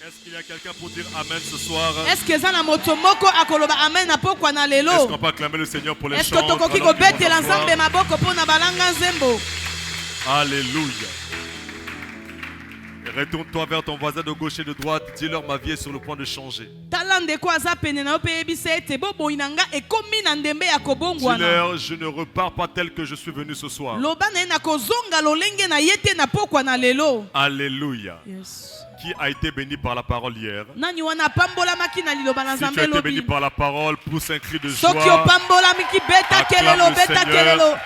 Est-ce qu'il y a quelqu'un pour dire Amen ce soir? Est-ce que ça na motomoko akoloba amen na pokwa na lelo? Est-ce qu'on peut acclamer le Seigneur pour les Est-ce chants? que tokoki ko betela nzambe maboko pona balanga nzembo? Alléluia. Retourne-toi vers ton voisin de gauche et de droite. Dis-leur, ma vie est sur le point de changer. Dis-leur, je ne repars pas tel que je suis venu ce soir. Alléluia. Yes. Qui a été béni par la parole hier? Si tu as été béni par la parole, pousse un cri de joie. Acclame le Seigneur.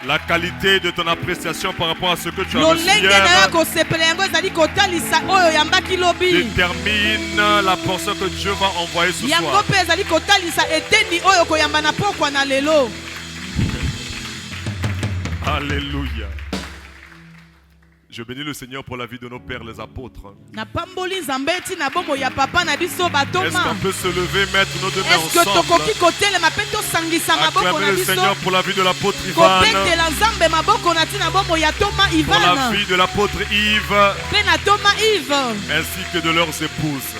La qualité de ton appréciation par rapport à ce que tu as reçu hier détermine la portion que Dieu va envoyer ce soir. Alléluia. Je bénis le Seigneur pour la vie de nos pères les apôtres. Est-ce qu'on peut se lever, mettre nos deux mains ensemble? Acclamer le Seigneur pour la vie de l'apôtre Ivan, pour la vie de l'apôtre Yves, ainsi que de leurs épouses.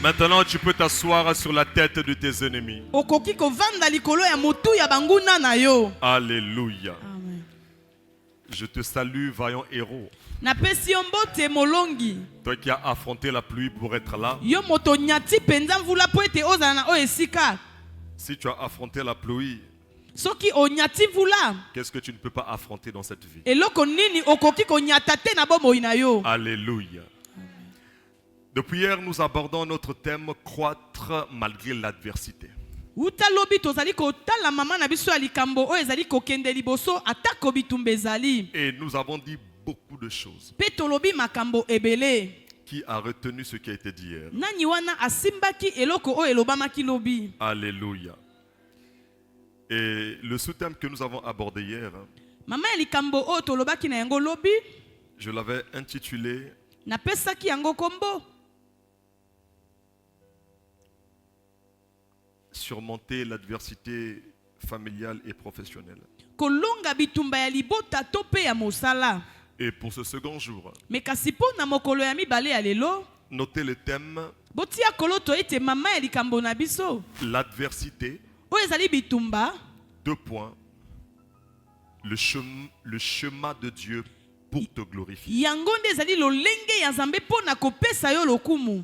Maintenant, tu peux t'asseoir sur la tête de tes ennemis. Alléluia. Je te salue, vaillant héros. Toi qui as affronté la pluie pour être là. Si tu as affronté la pluie, qu'est-ce que tu ne peux pas affronter dans cette vie? Alléluia. Depuis hier, nous abordons notre thème croître malgré l'adversité. Et nous avons dit beaucoup de choses. Qui a retenu ce qui a été dit hier? Alléluia. Et le sous-thème que nous avons abordé hier, je l'avais intitulé surmonter l'adversité familiale et professionnelle. Et pour ce second jour, notez le thème l'adversité, deux points, le chemin de Dieu pour te glorifier.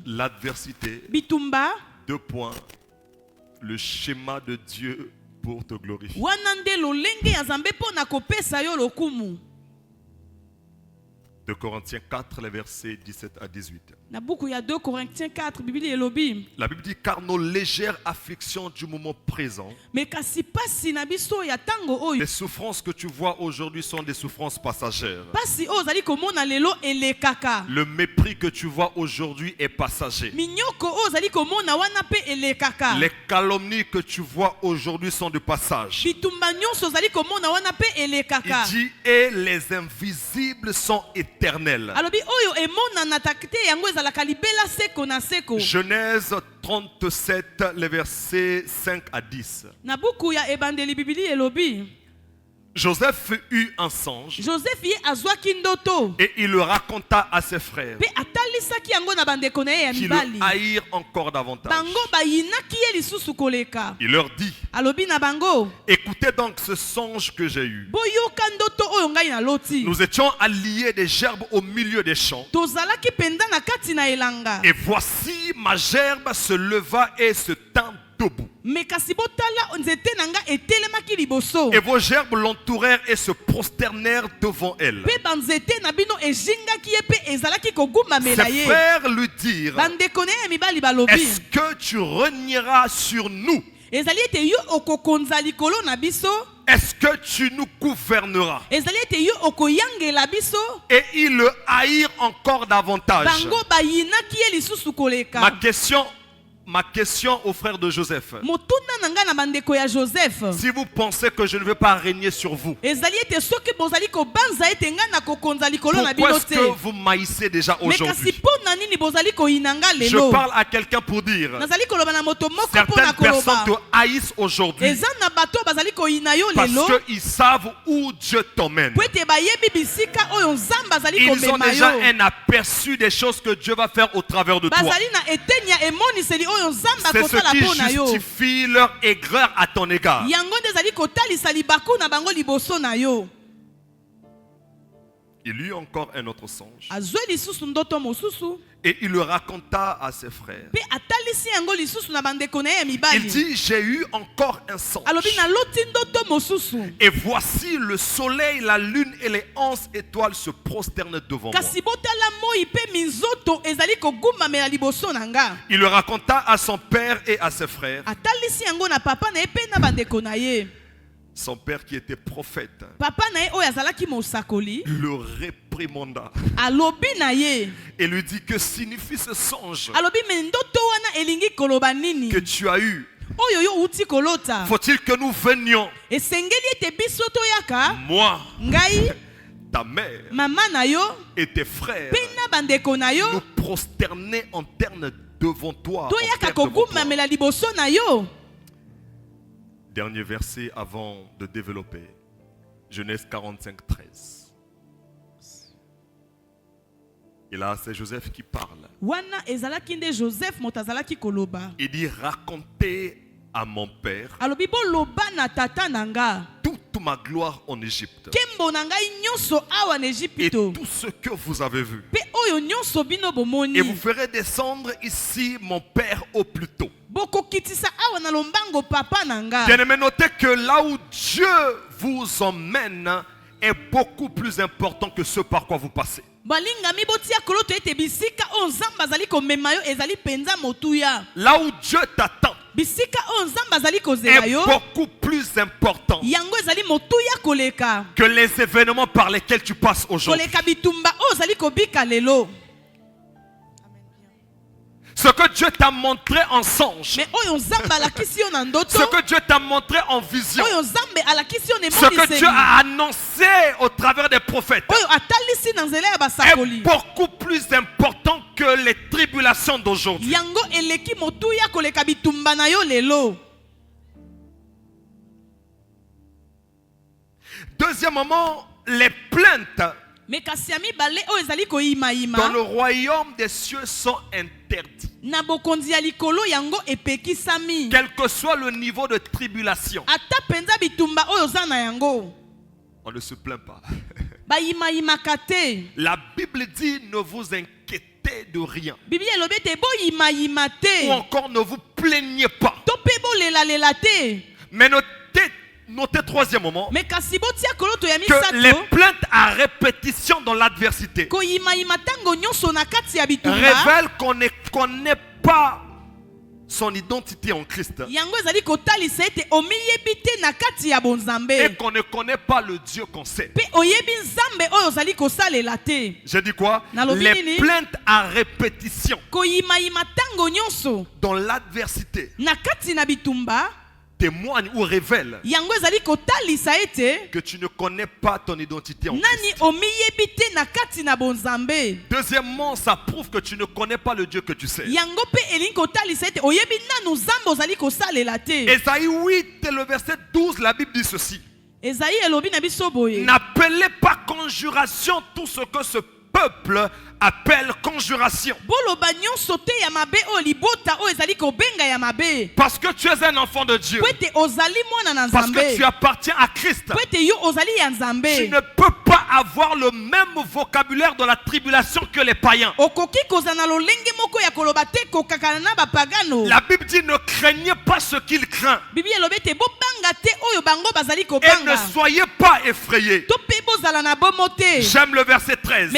L'adversité, deux points, le schéma de Dieu pour te glorifier. De Corinthiens 4, les versets 17 à 18. La Bible dit car nos légères afflictions du moment présent, les souffrances que tu vois aujourd'hui sont des souffrances passagères. Le mépris que tu vois aujourd'hui est passager. Les calomnies que tu vois aujourd'hui sont de passage. Il dit et les invisibles sont éternels. Genèse 37, les versets 5 à 10. Joseph eut un songe et il le raconta à ses frères qui le haïrent encore davantage. Il leur dit écoutez donc ce songe que j'ai eu. Nous étions alliés des gerbes au milieu des champs et voici ma gerbe se leva et se tint debout. Et vos gerbes l'entourèrent et se prosternèrent devant elle. Ses frères lui dirent est-ce que tu régneras sur nous? Est-ce que tu nous gouverneras? Et ils le haïrent encore davantage. Ma question aux frères de Joseph. Si vous pensez que je ne vais pas régner sur vous, pourquoi est-ce que vous m'haïssez déjà aujourd'hui? Je parle à quelqu'un pour dire certaines personnes te haïssent aujourd'hui parce qu'ils savent où Dieu t'emmène. Ils ont déjà un aperçu des choses que Dieu va faire au travers de toi. C'est ce qui justifie leur aigreur à ton égard. Il eut encore un autre songe. Et il le raconta à ses frères. Il dit, j'ai eu encore un songe. Et voici le soleil, la lune et les 11 étoiles se prosternent devant moi. Il le raconta à son père et à ses frères. Son père qui était prophète le réprimanda et lui dit, que signifie ce songe que tu as eu? Faut-il que nous venions, moi, ta mère et tes frères, nous prosterner en terre devant toi, Dernier verset avant de développer. Genèse 45, 13. Et là, c'est Joseph qui parle. Il dit, racontez à mon père toute ma gloire en Égypte et tout ce que vous avez vu. Et vous ferez descendre ici mon père au plus tôt. Bien-aimé, notez que là où Dieu vous emmène est beaucoup plus important que ce par quoi vous passez. Là où Dieu t'attend est beaucoup plus important que les événements par lesquels tu passes aujourd'hui. Ce que Dieu t'a montré en songe, ce que Dieu t'a montré en vision, ce que Dieu a annoncé au travers des prophètes est beaucoup plus important que les tribulations d'aujourd'hui. Deuxièmement, les plaintes dans le royaume des cieux sont interdites. Quel que soit le niveau de tribulation, on ne se plaint pas. La Bible dit, ne vous inquiétez de rien. Ou encore, ne vous plaignez pas. Mais notez troisième moment que les plaintes à répétition dans l'adversité révèlent qu'on ne connaît pas son identité en Christ et qu'on ne connaît pas le Dieu qu'on sait. J'ai dit quoi? Les plaintes à répétition dans l'adversité témoigne ou révèle que tu ne connais pas ton identité en Christ. Deuxièmement, ça prouve que tu ne connais pas le Dieu que tu sais. Ésaïe 8, le verset 12, la Bible dit ceci. N'appelez pas conjuration tout ce que ce peuple appelle conjuration. Parce que tu es un enfant de Dieu. Parce que tu appartiens à Christ. Tu ne peux pas avoir le même vocabulaire dans la tribulation que les païens. La Bible dit, ne craignez pas ce qu'il craint. Et ne soyez pas effrayés. J'aime le verset 13.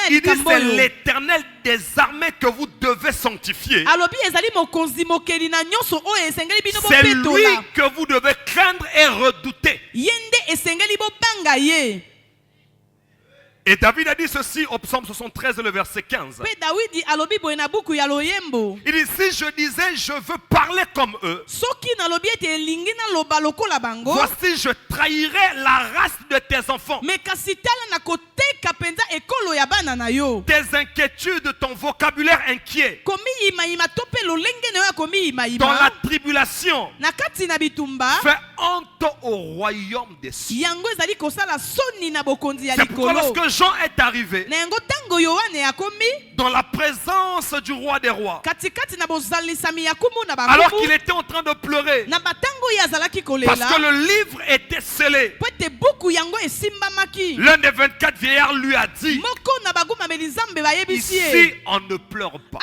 Il dit, c'est l'Éternel des armées que vous devez sanctifier. C'est lui que vous devez craindre et redouter. Et David a dit ceci au psaume 73, le verset 15. Il dit, si je disais, je veux parler comme eux, voici, je trahirais la race de tes enfants. Tes inquiétudes, ton vocabulaire inquiet. Dans la tribulation, fais honte au royaume des cieux. C'est pourquoi lorsque Jean est arrivé dans la présence du roi des rois, alors qu'il était en train de pleurer parce que le livre était scellé, l'un des 24 vieillards lui a dit, ici on ne pleure pas,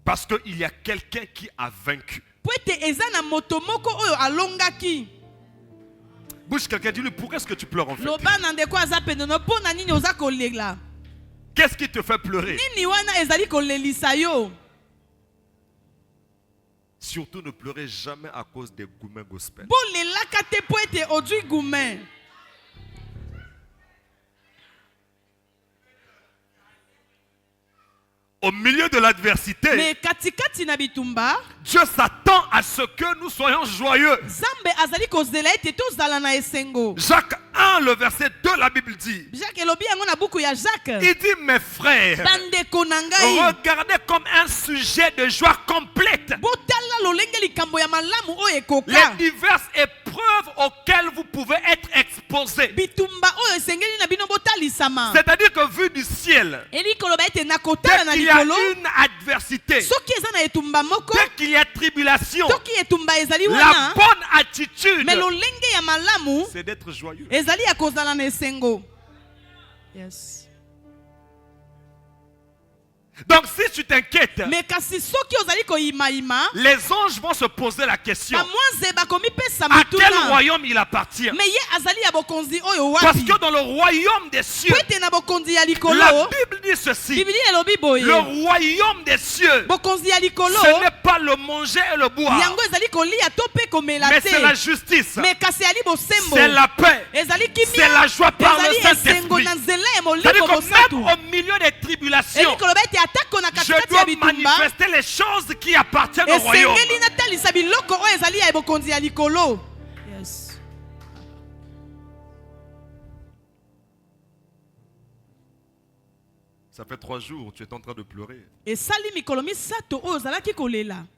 parce qu'il y a quelqu'un qui a vaincu. Bouge quelqu'un, dis-lui, pourquoi est-ce que tu pleures en fait? Qu'est-ce qui te fait pleurer? Surtout ne pleurez jamais à cause des gourmets gospel. Au milieu de l'adversité, Dieu s'attend à ce que nous soyons joyeux. Jacques 1, le verset 2, la Bible dit, il dit, mes frères, regardez comme un sujet de joie complète les diverses épreuves auxquelles vous pouvez être exposés. C'est-à-dire que vu du ciel, dès qu'il y a une adversité, dès qu'il y a tribulation, la bonne attitude, c'est d'être joyeux. Yes. Donc si tu t'inquiètes, les anges vont se poser la question, à quel royaume il appartient? Parce que dans le royaume des cieux, la Bible dit ceci, le royaume des cieux, ce n'est pas le manger et le boire, mais c'est la justice, c'est la paix, c'est la joie par le Saint-Esprit. C'est-à-dire que même au milieu des tribulations, je dois manifester les choses qui appartiennent au royaume. Yes. Ça fait 3 jours, tu es en train de pleurer.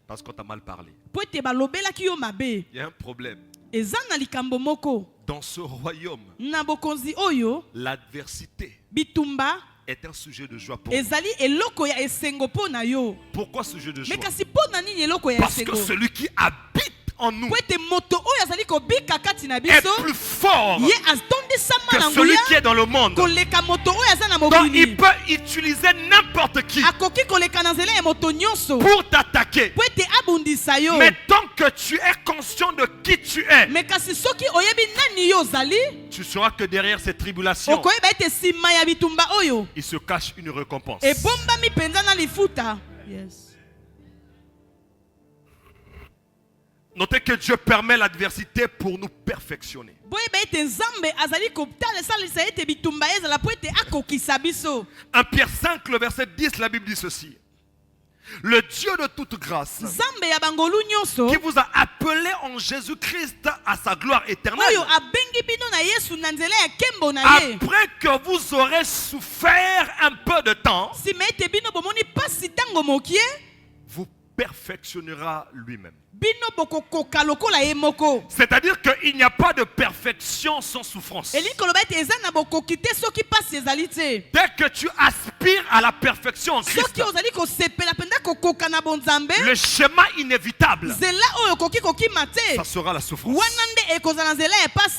Parce qu'on t'a mal parlé. Il y a un problème. Dans ce royaume, l'adversité est un sujet de joie pour nous. Pourquoi sujet de joie? Parce que celui qui habite en nous est plus fort que celui qui est dans le monde. Donc il peut utiliser n'importe qui pour t'attaquer. Mais tant que tu es conscient de qui tu es, tu sauras que derrière ces tribulations, il se cache une récompense. Yes. Notez que Dieu permet l'adversité pour nous perfectionner. 1 Pierre 5, le verset 10, la Bible dit ceci. Le Dieu de toute grâce, qui vous a appelé en Jésus-Christ à sa gloire éternelle, après que vous aurez souffert un peu de temps, vous perfectionnera lui-même. C'est-à-dire qu'il n'y a pas de perfection sans souffrance. Dès que tu aspires à la perfection en Christ, le schéma inévitable, ça sera la souffrance.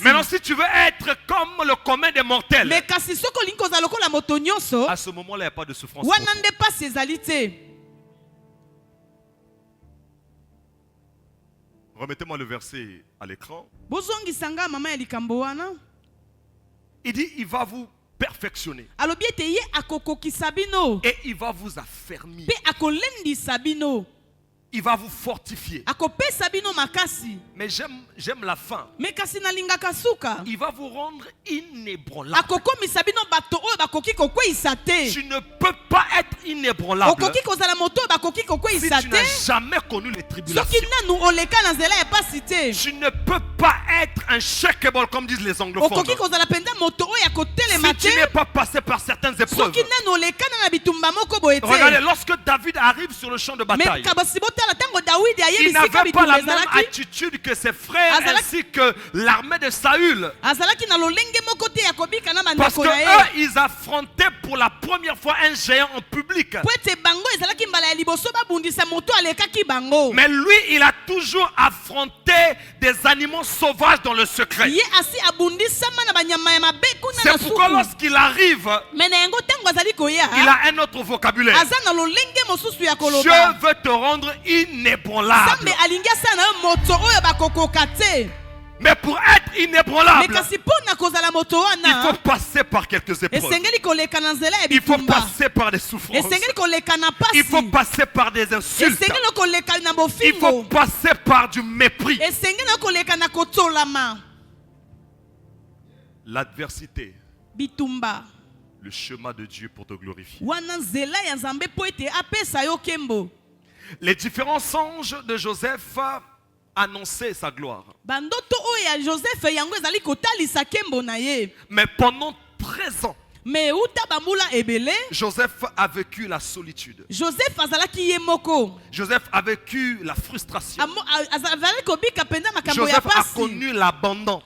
Maintenant, si tu veux être comme le commun des mortels, à ce moment-là, il n'y a pas de souffrance. Remettez-moi le verset à l'écran. Il dit, il va vous perfectionner. Et il va vous affermir. il va vous fortifier. Mais j'aime la fin. Il va vous rendre inébranlable. Tu ne peux pas être inébranlable si tu n'as jamais connu les tribulations. Tu ne peux pas être unshakable comme disent les anglophones si tu n'es pas passé par certaines épreuves. Regardez, lorsque David arrive sur le champ de bataille, il n'avait pas la même attitude que ses frères ainsi que l'armée de Saül. Parce que eux, ils affrontaient pour la première fois un géant en public. Mais lui, il a toujours affronté des animaux sauvages dans le secret. C'est pourquoi lorsqu'il arrive, il a un autre vocabulaire. Dieu veut te rendre inébranlable. Mais pour être inébranlable, il faut passer par quelques épreuves. Il faut passer par des souffrances. Il faut passer par des insultes. Il faut passer par du mépris. L'adversité, le chemin de Dieu pour te glorifier. Les différents songes de Joseph annonçaient sa gloire. Mais pendant 13 ans, Joseph a vécu la solitude. Joseph a vécu la frustration. Joseph a connu l'abandon.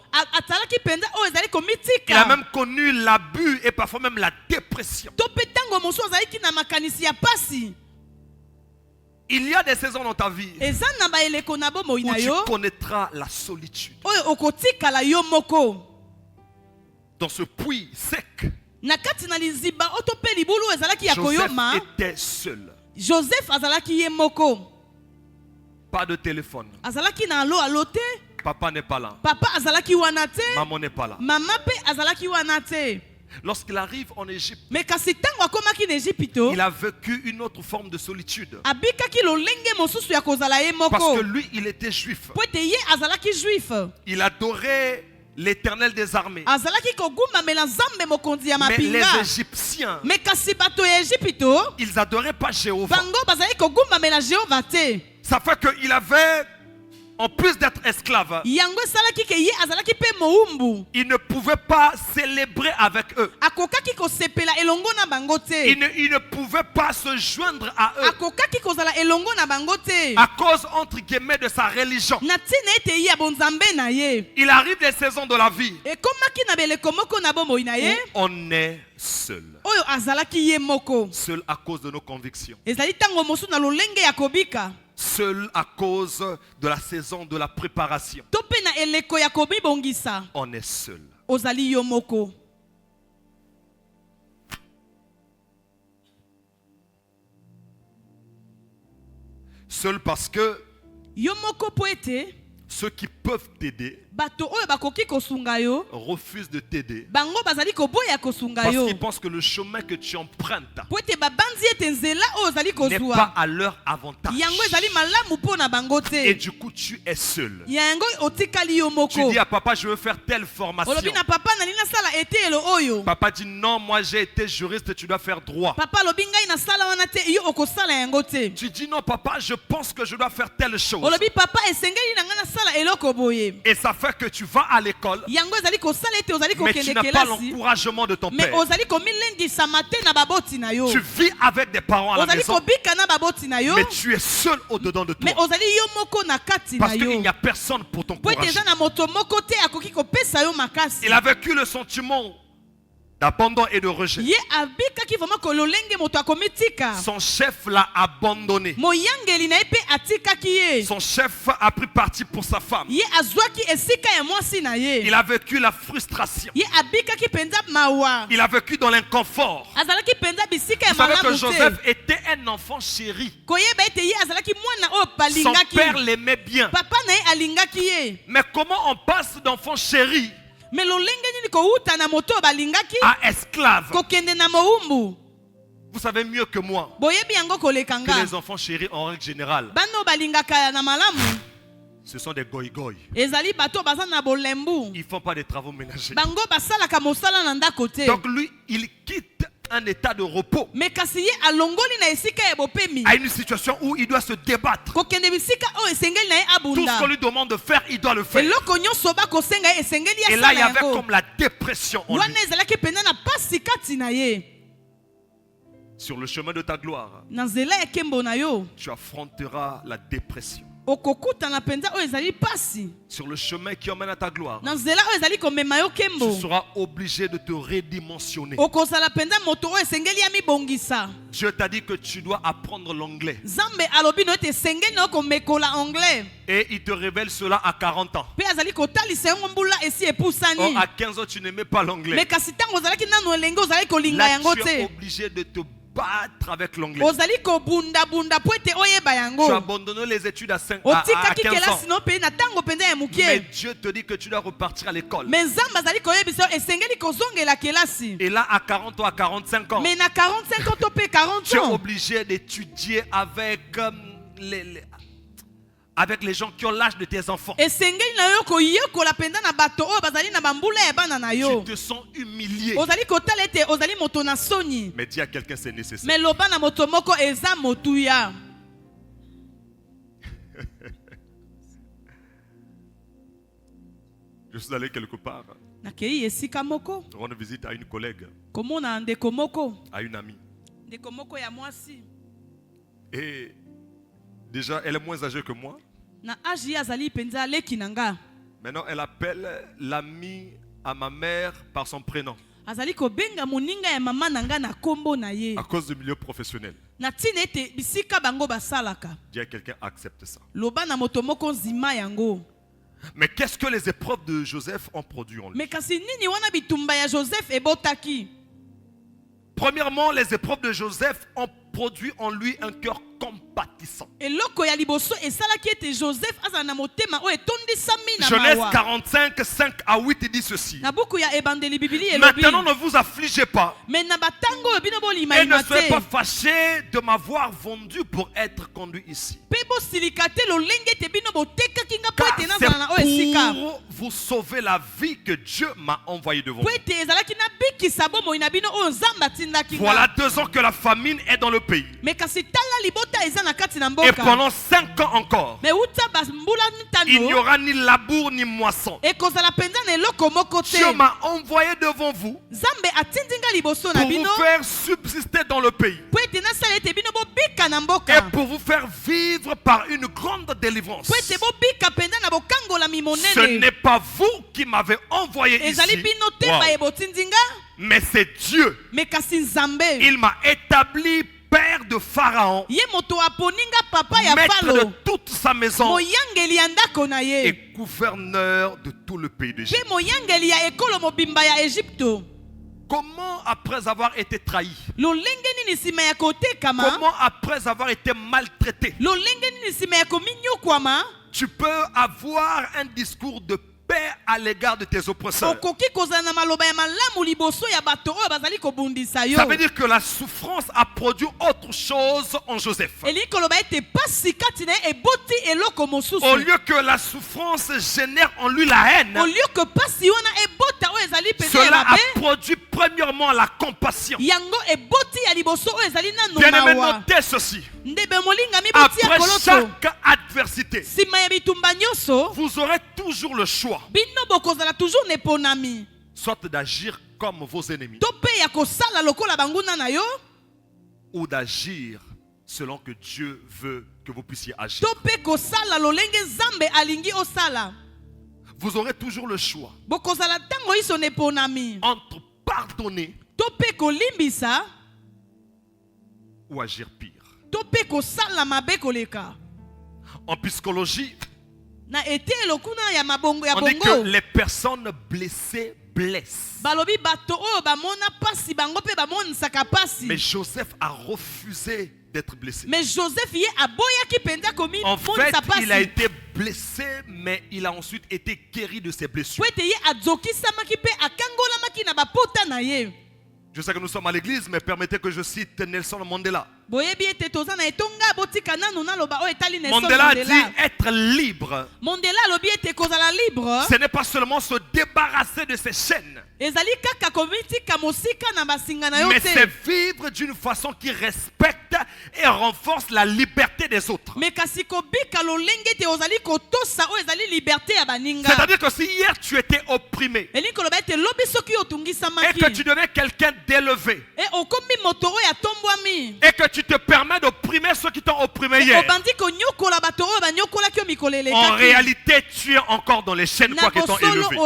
Il a même connu l'abus et parfois même la dépression. Il y a des saisons dans ta vie où tu connaîtras la solitude. Dans ce puits sec, Joseph était seul. Pas de téléphone. Papa n'est pas là. Maman n'est pas là. Lorsqu'il arrive en Égypte, il a vécu une autre forme de solitude. Parce que lui, il était juif. Il adorait l'Éternel des armées. Mais les Égyptiens, ils adoraient pas Jéhovah. Ça fait qu'il avait, en plus d'être esclave, il ne pouvait pas célébrer avec eux. Il ne pouvait pas se joindre à eux à cause, entre guillemets, de sa religion. Il arrive des saisons de la vie où on est seul. Seul à cause de nos convictions. Seul à cause de la saison de la préparation. On est seul. Seul parce que ceux qui peuvent t'aider refusent de t'aider parce qu'ils pensent que le chemin que tu empruntes n'est pas à leur avantage. Et du coup, tu es seul. Tu dis à papa, je veux faire telle formation. Papa dit non, moi j'ai été juriste, tu dois faire droit. Tu dis non, papa, je pense que je dois faire telle chose. Et ça fait que tu vas à l'école, mais tu n'as pas l'encouragement de ton père. Tu vis avec des parents à la maison, mais tu es seul au-dedans de toi. Parce qu'il n'y a personne pour t'encourager. Il a vécu le sentiment d'abandon et de rejet. Son chef l'a abandonné. Son chef a pris parti pour sa femme. Il a vécu la frustration. Il a vécu dans l'inconfort. Vous savez que Joseph était un enfant chéri. Son père l'aimait bien. Mais comment on passe d'enfant chéri à esclave? Vous Vous savez mieux que moi que les enfants chéris en règle générale, ce sont des goy-goy. Ils ne font pas des travaux ménagers. Donc lui, il quitte un état de repos à une situation où il doit se débattre. Tout ce qu'on lui demande de faire, il doit le faire. Et là, il y avait comme la dépression en lui. Sur le chemin de ta gloire, tu affronteras la dépression. Sur le chemin qui emmène à ta gloire, tu seras obligé de te redimensionner. Dieu t'a dit que tu dois apprendre l'anglais. Et il te révèle cela à 40 ans. Or, à 15 ans, tu n'aimais pas l'anglais. Là, tu es obligé de te battre avec l'anglais. Tu as abandonné les études à 15 ans. Mais Dieu te dit que tu dois repartir à l'école. Et là, à 40 ans, à 45 ans, tu es obligé d'étudier avec les gens qui ont l'âge de tes enfants. Tu te sens humilié. Mais dis à quelqu'un c'est nécessaire. Je suis allé quelque part. Rendre visite à une collègue, à une amie. Et déjà, elle est moins âgée que moi. Maintenant, elle appelle l'ami à ma mère par son prénom. À cause du milieu professionnel. Dis à quelqu'un, accepte ça. Mais qu'est-ce que les épreuves de Joseph ont produit en lui? Premièrement, les épreuves de Joseph ont produit en lui un cœur compatissant. Genèse 45, 5 à 8, il dit ceci. Maintenant, ne vous affligez pas et ne soyez pas fâchés de m'avoir vendu pour être conduit ici. Car c'est pour vous sauver la vie que Dieu m'a envoyé devant vous. Voilà 2 ans que la famine est dans le pays. Et pendant 5 ans encore, il n'y aura ni labour ni moisson. Dieu m'a envoyé devant vous pour vous faire subsister dans le pays et pour vous faire vivre par une grande délivrance. Ce n'est pas vous qui m'avez envoyé ici. Wow. Mais c'est Dieu. Il m'a établi père de Pharaon, maître de toute sa maison et gouverneur de tout le pays d'Égypte. Comment après avoir été trahi, comment après avoir été maltraité, tu peux avoir un discours de paix à l'égard de tes oppresseurs? Ça veut dire que la souffrance a produit autre chose en Joseph. Au lieu que la souffrance génère en lui la haine, cela a produit premièrement la compassion. Bien-aimé, notez ceci. Après chaque adversité, vous aurez toujours le choix, soit d'agir comme vos ennemis, ou d'agir selon que Dieu veut que vous puissiez agir. Vous aurez toujours le choix entre pardonner ou agir pire. En psychologie, on dit que les personnes blessées blessent. Mais Joseph a refusé d'être blessé. En fait, il a été blessé, mais il a ensuite été guéri de ses blessures. Je sais que nous sommes à l'église, mais permettez que je cite Nelson Mandela. Mandela a dit être libre. Ce n'est pas seulement se débarrasser de ses chaînes, mais c'est vivre d'une façon qui respecte et renforce la liberté des autres. C'est-à-dire que si hier tu étais opprimé et que tu deviens quelqu'un d'élevé et que tu te permets d'opprimer ceux qui t'ont opprimé hier, en réalité tu es encore dans les chaînes quoi qu'ils t'ont élevé.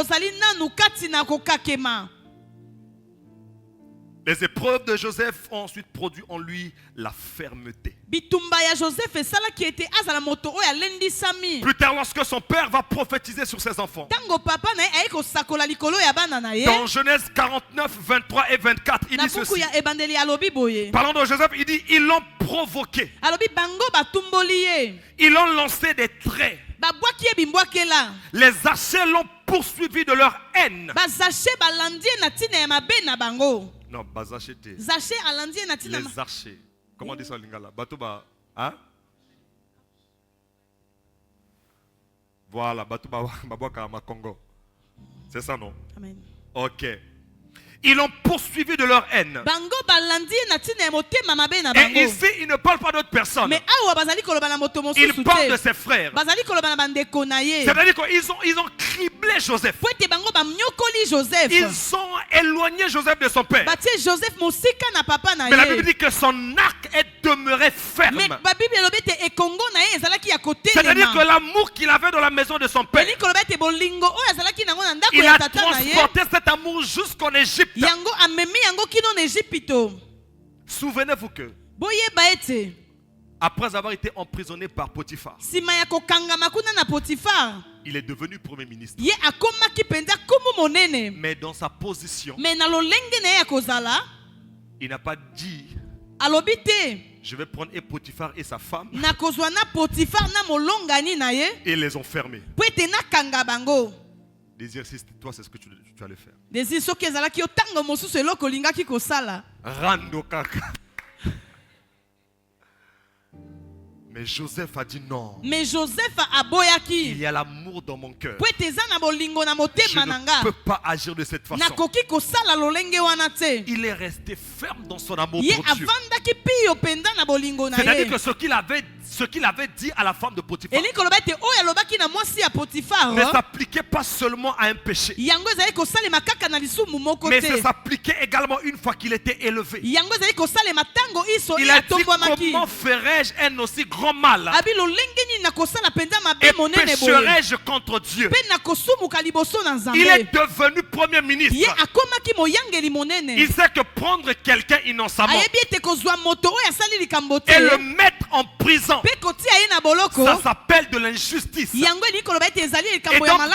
Les épreuves de Joseph ont ensuite produit en lui la fermeté. Plus tard, lorsque son père va prophétiser sur ses enfants, dans Genèse 49, 23 et 24, il dit ceci. Parlant de Joseph, il dit, ils l'ont provoqué. Ils l'ont lancé des traits. Les archers l'ont poursuivi de leur haine. Non, les archers. Comment on dit ça en lingala? Batuba, hein? Voilà, Batuba Babouaka Congo. C'est ça, non? Amen. Ok. Ils l'ont poursuivi de leur haine. Et ici, il ne parle pas d'autres personnes. Il parle de ses frères. C'est-à-dire qu'ils ont criblé Joseph. Ils ont éloigné Joseph de son père. Mais la Bible dit que son arc est demeuré ferme. C'est-à-dire que l'amour qu'il avait dans la maison de son père, il a transporté cet amour jusqu'en Égypte. Souvenez-vous que après avoir été emprisonné par Potiphar, il est devenu premier ministre. Mais dans sa position, il n'a pas dit je vais prendre Potiphar et sa femme et les ont fermés. Désir, si toi c'est ce que tu allais faire. Rando kaka. Mais Joseph a dit non. Il y a l'amour dans mon cœur. Je ne peux pas agir de cette façon. Il est resté ferme dans son amour pour Dieu. C'est-à-dire que ce qu'il avait dit à la femme de Potiphar ne s'appliquait pas seulement à un péché, mais ça s'appliquait également une fois qu'il était élevé. Il a dit comment ferais-je un aussi grand mal et pécherais-je contre Dieu? Il est devenu premier ministre. Il sait que prendre quelqu'un innocemment et le mettre en prison, ça s'appelle de l'injustice. Et donc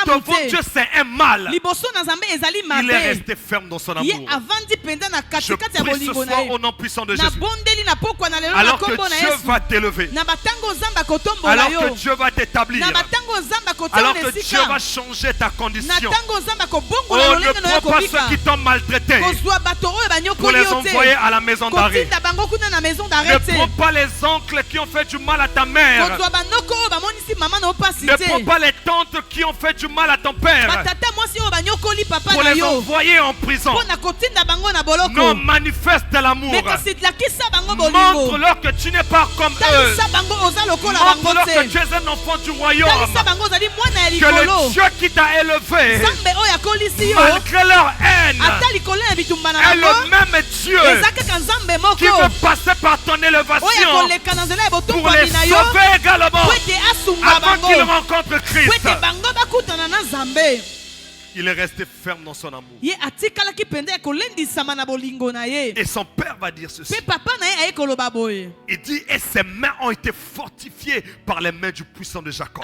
devant Dieu c'est un mal. Il est resté ferme dans son amour. Je prie ce soir au nom puissant de Jésus, alors que Dieu va t'élever, alors que Dieu va t'établir, alors que Dieu va changer ta condition. Oh, ne prends pas ceux qui t'ont maltraité pour les envoyer à la maison d'arrêt. Ne prends pas les oncles qui ont fait du mal à ta mère. Ne prends pas les tantes qui ont fait du mal à ton père pour les envoyer en prison. Non, manifeste l'amour. Montre-leur que tu n'es pas comme eux. Montre-leur que tu es un enfant du royaume. Que le Dieu qui t'a élevé, malgré leur haine, est le même Dieu qui veut passer par ton élévation pour les sauver également avant qu'ils rencontrent Christ. Il est resté ferme dans son amour. Et son père va dire ceci. Il dit, et ses mains ont été fortifiées par les mains du puissant de Jacob.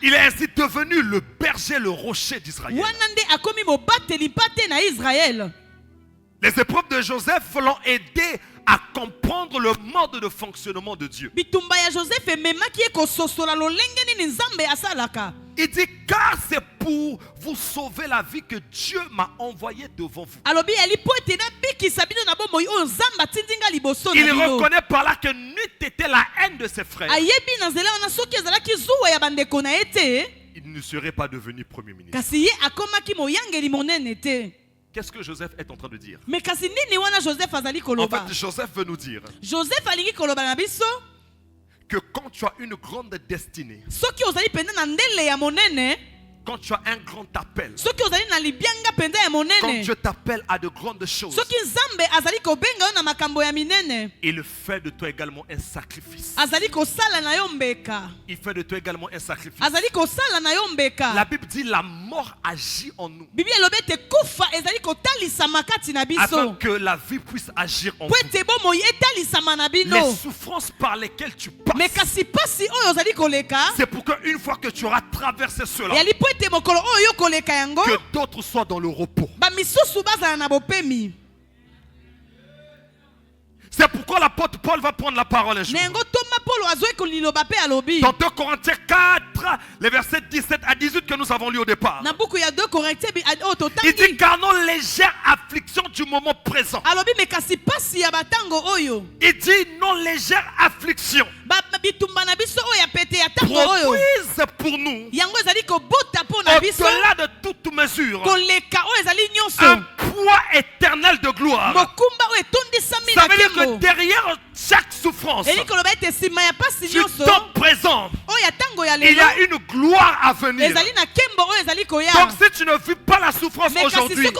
Il est ainsi devenu le berger, le rocher d'Israël. Les épreuves de Joseph l'ont aidé à comprendre le mode de fonctionnement de Dieu. Il dit car c'est pour vous sauver la vie que Dieu m'a envoyé devant vous. Il reconnaît par là que n'eût été la haine de ses frères, il ne serait pas devenu premier ministre. Qu'est-ce que Joseph est en train de dire? En fait, Joseph veut nous dire que quand tu as une grande destinée, quand tu as un grand appel, quand Dieu t'appelle à de grandes choses, il fait de toi également un sacrifice. Il fait de toi également un sacrifice. La Bible dit la mort agit en nous afin que la vie puisse agir en vous. Les souffrances par lesquelles tu passes, c'est pour qu'une fois que tu auras traversé cela, que d'autres soient dans le repos. C'est pourquoi l'apôtre Paul va prendre la parole un jour. Dans 2 Corinthiens 4, les versets 17 à 18 que nous avons lu au départ. Il dit car nos légères afflictions du moment présent. Il dit nos légères afflictions produisent pour nous, au-delà de toute mesure, un poids éternel de gloire. Ça veut dire que derrière chaque souffrance, du temps présent, il y a une gloire à venir. Donc si tu ne vis pas la souffrance aujourd'hui, il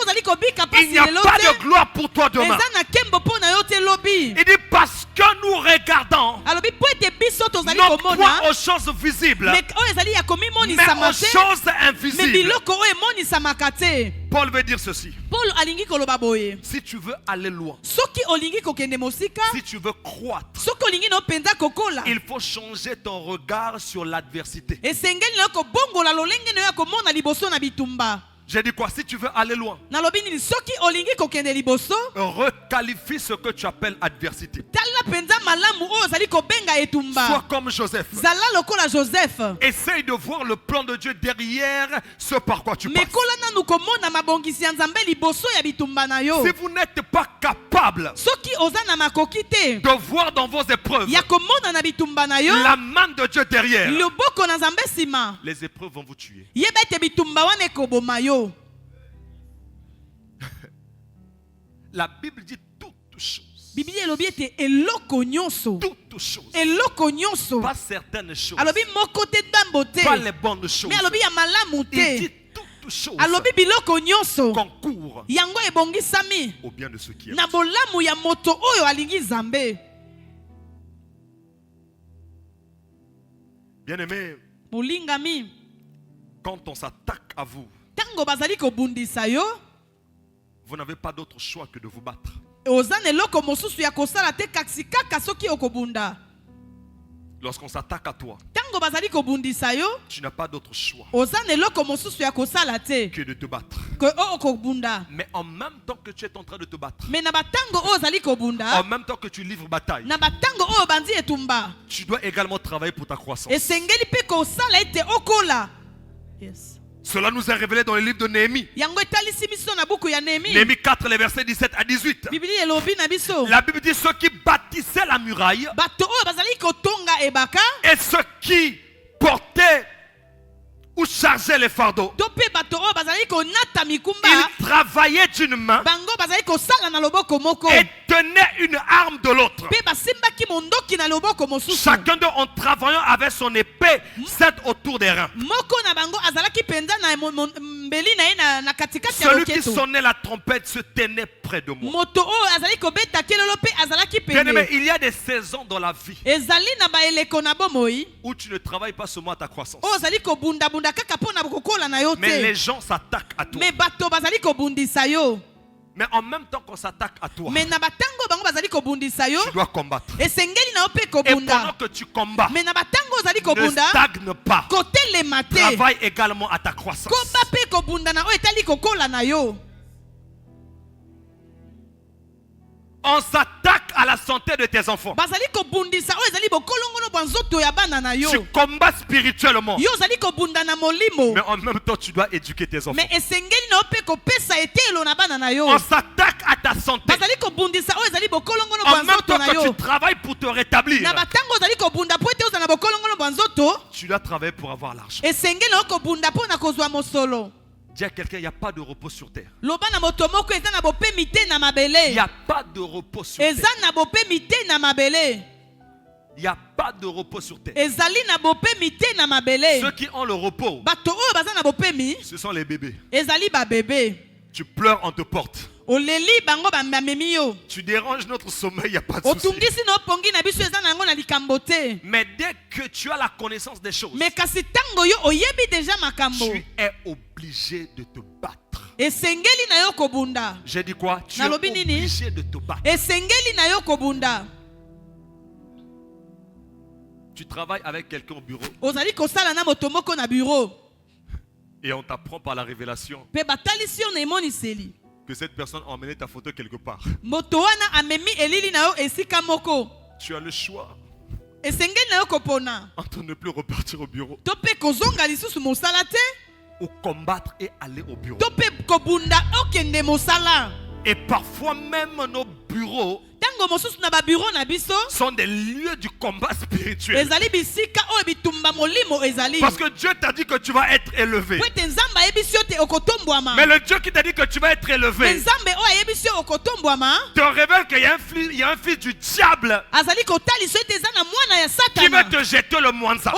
n'y a pas de gloire pour toi demain. Il dit parce que nous regardons non point aux choses visibles, mais aux choses invisibles. Paul veut dire ceci. Si tu veux aller loin, si tu veux croître, il faut changer ton regard sur l'adversité. J'ai dit quoi? Si tu veux aller loin, requalifie ce que tu appelles adversité. Sois comme Joseph. Essaye de voir le plan de Dieu derrière ce par quoi tu passes. Si vous n'êtes pas capable de voir dans vos épreuves la main de Dieu derrière, les épreuves vont vous tuer. La Bible dit toutes choses. Toutes choses. Pas certaines choses. Pas les bonnes choses. Il dit toutes choses concourent au bien de ceux qui aiment. Bien-aimé, quand on s'attaque à vous, vous n'avez pas d'autre choix que de vous battre. Lorsqu'on s'attaque à toi, tu n'as pas d'autre choix que de te battre. Mais en même temps que tu es en train de te battre, en même temps que tu livres bataille, tu dois également travailler pour ta croissance. Cela nous est révélé dans le livre de Néhémie. Néhémie 4, les versets 17 à 18. La Bible dit ceux qui bâtissaient la muraille et ceux qui portaient ou chargeaient les fardeaux, ils travaillaient d'une main et tenaient une arme de l'autre. Chacun d'eux en travaillant avait son épée cette autour des reins. Celui qui sonnait la trompette se tenait près de moi. Bien-aimé, il y a des saisons dans la vie où tu ne travailles pas seulement à ta croissance, mais les gens s'attaquent à toi. Mais en même temps qu'on s'attaque à toi, tu dois combattre. Et pendant que tu combats, ne stagne pas. Travaille également à ta croissance. On s'attaque à la santé de tes enfants. Tu combats spirituellement. Mais en même temps, tu dois éduquer tes enfants. On s'attaque à ta santé. En même temps que tu travailles pour te rétablir, tu dois travailler pour avoir l'argent. Dis à quelqu'un, il n'y a pas de repos sur terre. Il n'y a pas de repos sur terre. Il n'y a pas de repos sur terre. Ceux qui ont le repos, ce sont les bébés. Tu pleures, on te porte. Tu déranges notre sommeil, il n'y a pas de souci. Mais dès que tu as la connaissance des choses, tu es obligé de te battre. J'ai dit quoi? Tu es obligé de te battre. Tu travailles avec quelqu'un au bureau et on t'apprend par la révélation que cette personne a emmené ta photo quelque part. Tu as le choix entre ne plus repartir au bureau ou combattre et aller au bureau. Et parfois même nos bureaux sont des lieux du combat spirituel. Parce que Dieu t'a dit que tu vas être élevé. Mais le Dieu qui t'a dit que tu vas être élevé te révèle qu'il y a un fils du diable qui veut te jeter le mwanza.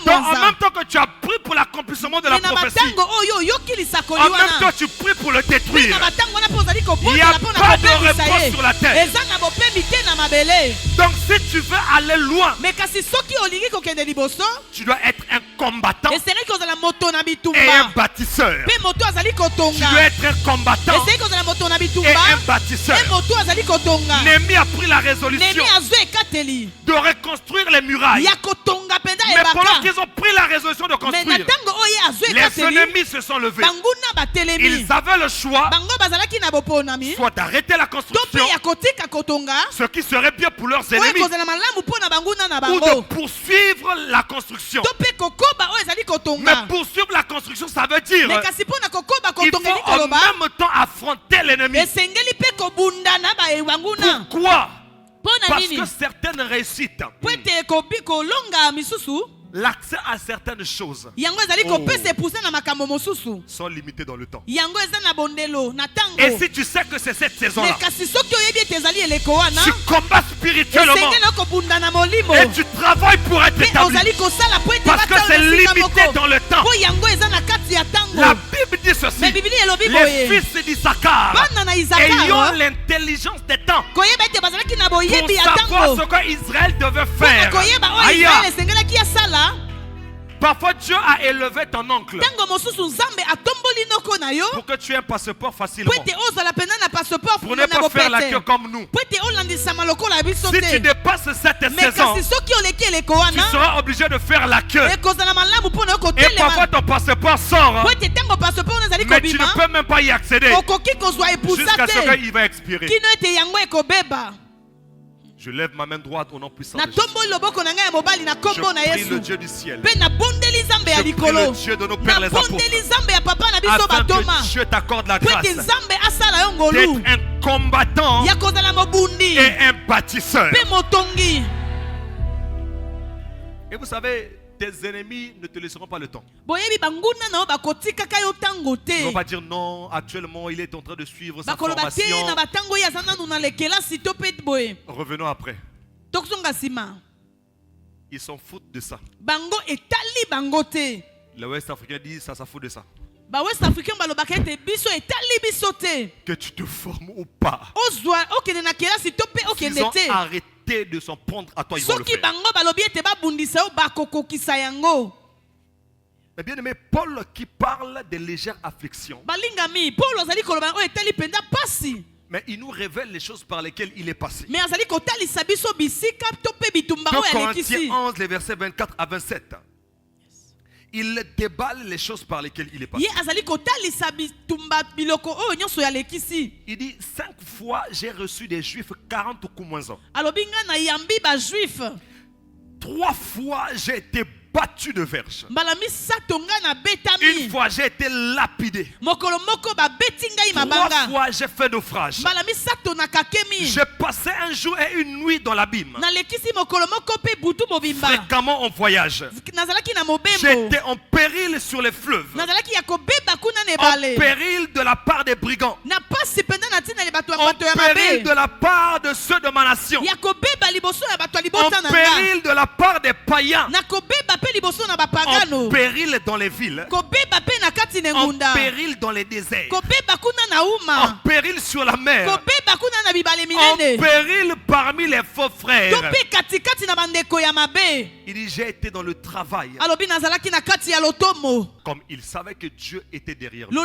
Donc en même temps que tu as pris pour l'accomplissement de la prophétie, en même temps tu pries pour le détruire. Il n'y a pas de repos sur la terre. Donc si tu veux aller loin, tu dois être un combattant et un bâtisseur. Tu dois être un combattant et un bâtisseur. Néhémie a pris la résolution de reconstruire les murailles. Mais pendant qu'ils ont pris la résolution de construire, les ennemis se sont levés. Ils avaient le choix soit d'arrêter la construction, ce qui serait bien pour leurs ennemis, ou de poursuivre la construction. Mais poursuivre la construction, ça veut dire il faut en même temps affronter l'ennemi. Pourquoi? Parce que certaines réussites, l'accès à certaines choses sont limitées dans le temps. Et si tu sais que c'est cette saison-là, tu combats spirituellement et tu travailles pour être établi parce que c'est limité dans le temps. La Bible dit ceci: les fils d'Issachar ayant l'intelligence des temps pour savoir ce qu'Israël devait faire. Parfois Dieu a élevé ton oncle pour que tu aies un passeport facilement, pour ne pas faire la queue comme nous. Si tu dépasses cette saison, tu seras obligé de faire la queue. Et parfois ton passeport sort, mais tu ne peux même pas y accéder jusqu'à ce qu'il va expirer. Je lève ma main droite au nom puissant de Jésus. Je prie le Dieu du ciel. Je prie le Dieu de nos pères les apôtres, afin que Dieu t'accorde la grâce d'être un combattant et un bâtisseur. Et vous savez, tes ennemis ne te laisseront pas le temps. Ils ne vont pas dire non, actuellement il est en train de suivre sa formation. Revenons après. Ils s'en foutent de ça. Le West Africain dit ça fout de ça. Que tu te formes ou pas, ils ont arrêté de s'en prendre à toi, ils vont le faire. Mais bien aimé, Paul qui parle de légère affliction, mais il nous révèle les choses par lesquelles il est passé. 2 Corinthiens 11, les versets 24 à 27. il déballe les choses par lesquelles il est passé. Il dit 5 fois j'ai reçu des juifs 40 coups moins 1. 3 fois j'ai été battu de verge. Une fois j'ai été lapidé. 3 fois j'ai fait naufrage. J'ai passé un jour et une nuit dans l'abîme. Fréquemment en voyage. J'étais en péril sur les fleuves. En péril de la part des brigands. En péril de la part de ceux de ma nation. En péril de la part des païens. En péril dans les villes. En péril dans les déserts. En péril sur la mer. En péril parmi les faux frères. Il dit j'ai été dans le travail. Comme il savait que Dieu était derrière lui.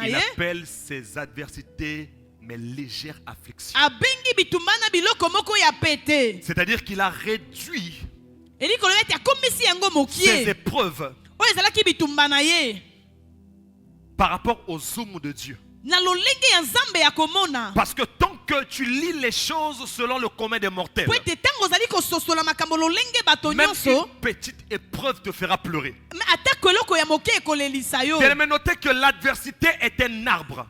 Il appelle ses adversités mais légères afflictions. C'est-à-dire qu'il a réduit ses épreuves par rapport aux hommes de Dieu. Parce que tant que tu lis les choses selon le commun des mortels, même une petite épreuve te fera pleurer. J'ai noté que l'adversité est un arbre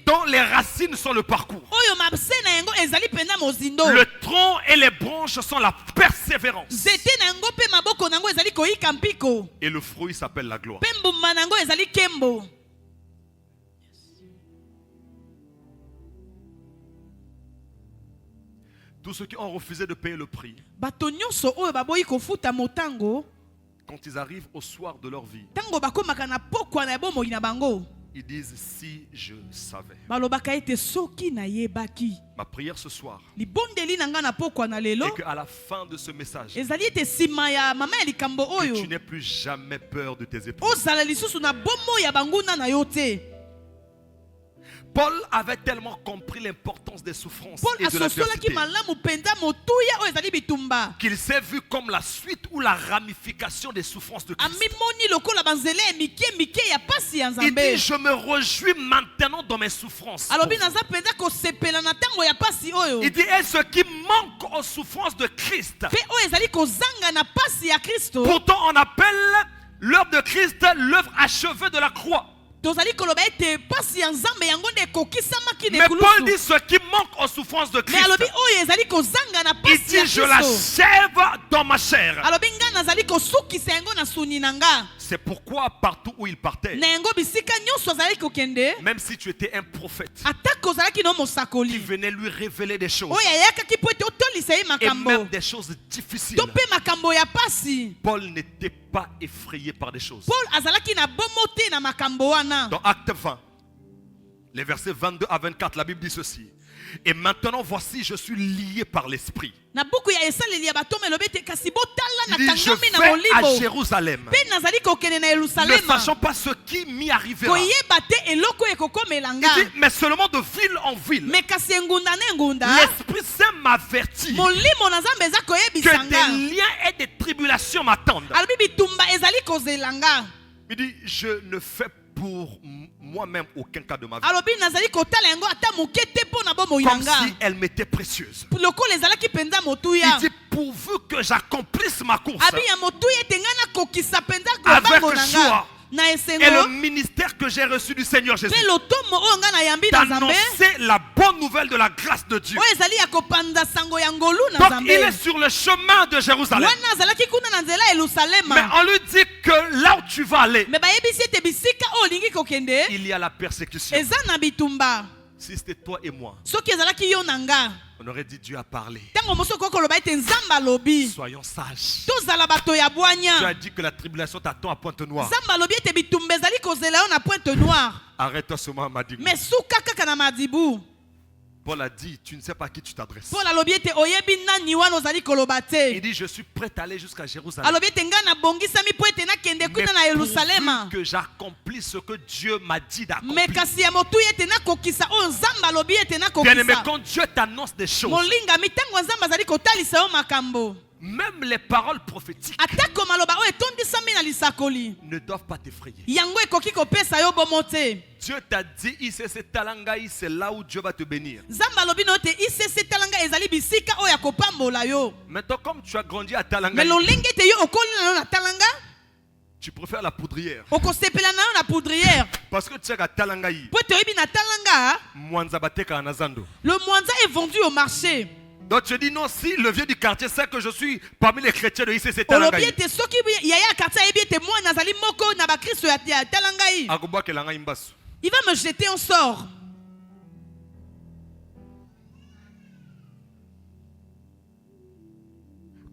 dont les racines sont le parcours. Le tronc et les branches sont la persévérance. Et le fruit s'appelle la gloire. Tous ceux qui ont refusé de payer le prix, quand ils arrivent au soir de leur vie, ils disent si je savais. Ma prière ce soir est qu'à la fin de ce message, que tu n'aies plus jamais peur de tes épreuves. Paul avait tellement compris l'importance des souffrances et de l'adversité qu'il s'est vu comme la suite ou la ramification des souffrances de Christ. Il dit je me réjouis maintenant dans mes souffrances. Il dit et ce qui manque aux souffrances de Christ, pourtant on appelle l'œuvre de Christ l'œuvre achevée de la croix. Mais Paul dit ce qui manque aux souffrances de Christ, il dit je l'achève dans ma chair. C'est pourquoi partout où il partait, même si tu étais un prophète qui venait lui révéler des choses et même des choses difficiles, Paul n'était pas effrayé par des choses. Dans Acte 20, les versets 22 à 24, la Bible dit ceci. Et maintenant voici je suis lié par l'esprit. Il dit je vais à Jérusalem, ne sachant pas ce qui m'y arrivera. Il dit mais seulement de ville en ville. L'Esprit Saint m'avertit que des liens et des tribulations m'attendent. Il dit je ne fais pour moi-même aucun cas de ma vie, comme si elle m'était précieuse. Il dit pourvu que j'accomplisse ma course avec joie et le ministère que j'ai reçu du Seigneur Jésus, d'annoncer la bonne nouvelle de la grâce de Dieu. Donc il est sur le chemin de Jérusalem, mais on lui dit que là où tu vas aller, il y a la persécution. Si c'était toi et moi, on aurait dit Dieu a parlé. Soyons sages. Tu as dit que la tribulation t'attend à Pointe-Noire. Arrête-toi seulement à Madibou. Paul a dit, tu ne sais pas à qui tu t'adresses. Il dit, je suis prêt à aller jusqu'à Jérusalem. Mais pourvu que j'accomplisse ce que Dieu m'a dit d'accomplir. Bien-aimé, quand Dieu t'annonce des choses, même les paroles prophétiques ne doivent pas t'effrayer. Dieu t'a dit, ICC Talangaï, c'est là où Dieu va te bénir. Maintenant, comme tu as grandi à Talangaï, tu préfères la poudrière. Parce que tu sais qu'à Talangaï, le Mwanza est vendu au marché. Donc tu dis non, si le vieux du quartier sait que je suis parmi les chrétiens de ICC Talangaï, il va me jeter en sort.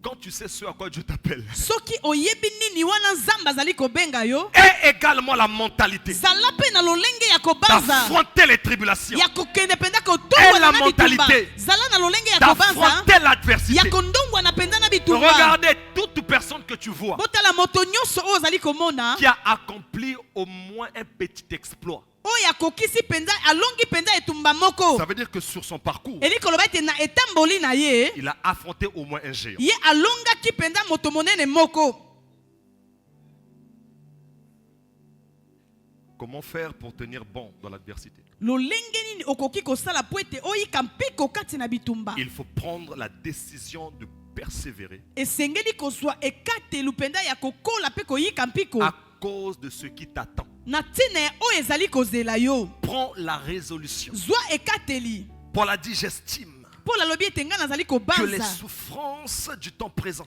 Quand tu sais ce à quoi Dieu t'appelle, et également la mentalité d'affronter les tribulations, et la mentalité d'affronter l'adversité. Regardez toute personne que tu vois qui a accompli au moins un petit exploit. Ça veut dire que sur son parcours, il a affronté au moins un géant. Comment faire pour tenir bon dans l'adversité? Il faut prendre la décision de persévérer à cause de ce qui t'attend. Prends la résolution. Paul a dit, j'estime que les souffrances du temps présent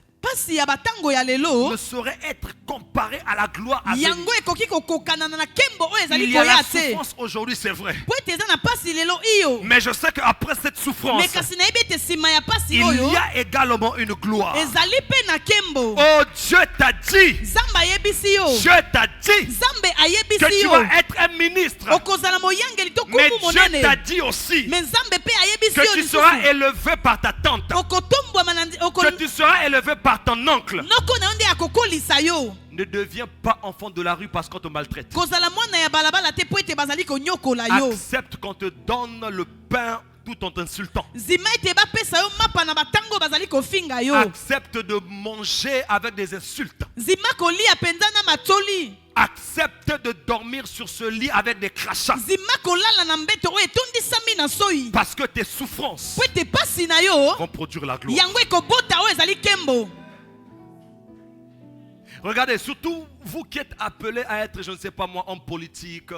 ne sauraient être comparées à la gloire à venir. Il y a la souffrance aujourd'hui, c'est vrai. Mais je sais qu'après cette souffrance, il y a également une gloire. Oh, Dieu t'a dit, Dieu t'a dit que tu vas être un ministre. Mais Dieu t'a dit aussi que tu seras élevé par ta tante, que tu seras élevé par ton oncle. Ne deviens pas enfant de la rue parce qu'on te maltraite. Accepte qu'on te donne le pain tout en t'insultant. Accepte de manger avec des insultes. Accepte de dormir sur ce lit avec des crachats. Parce que tes souffrances vont produire la gloire. Regardez, surtout vous qui êtes appelés à être, je ne sais pas moi, homme politique,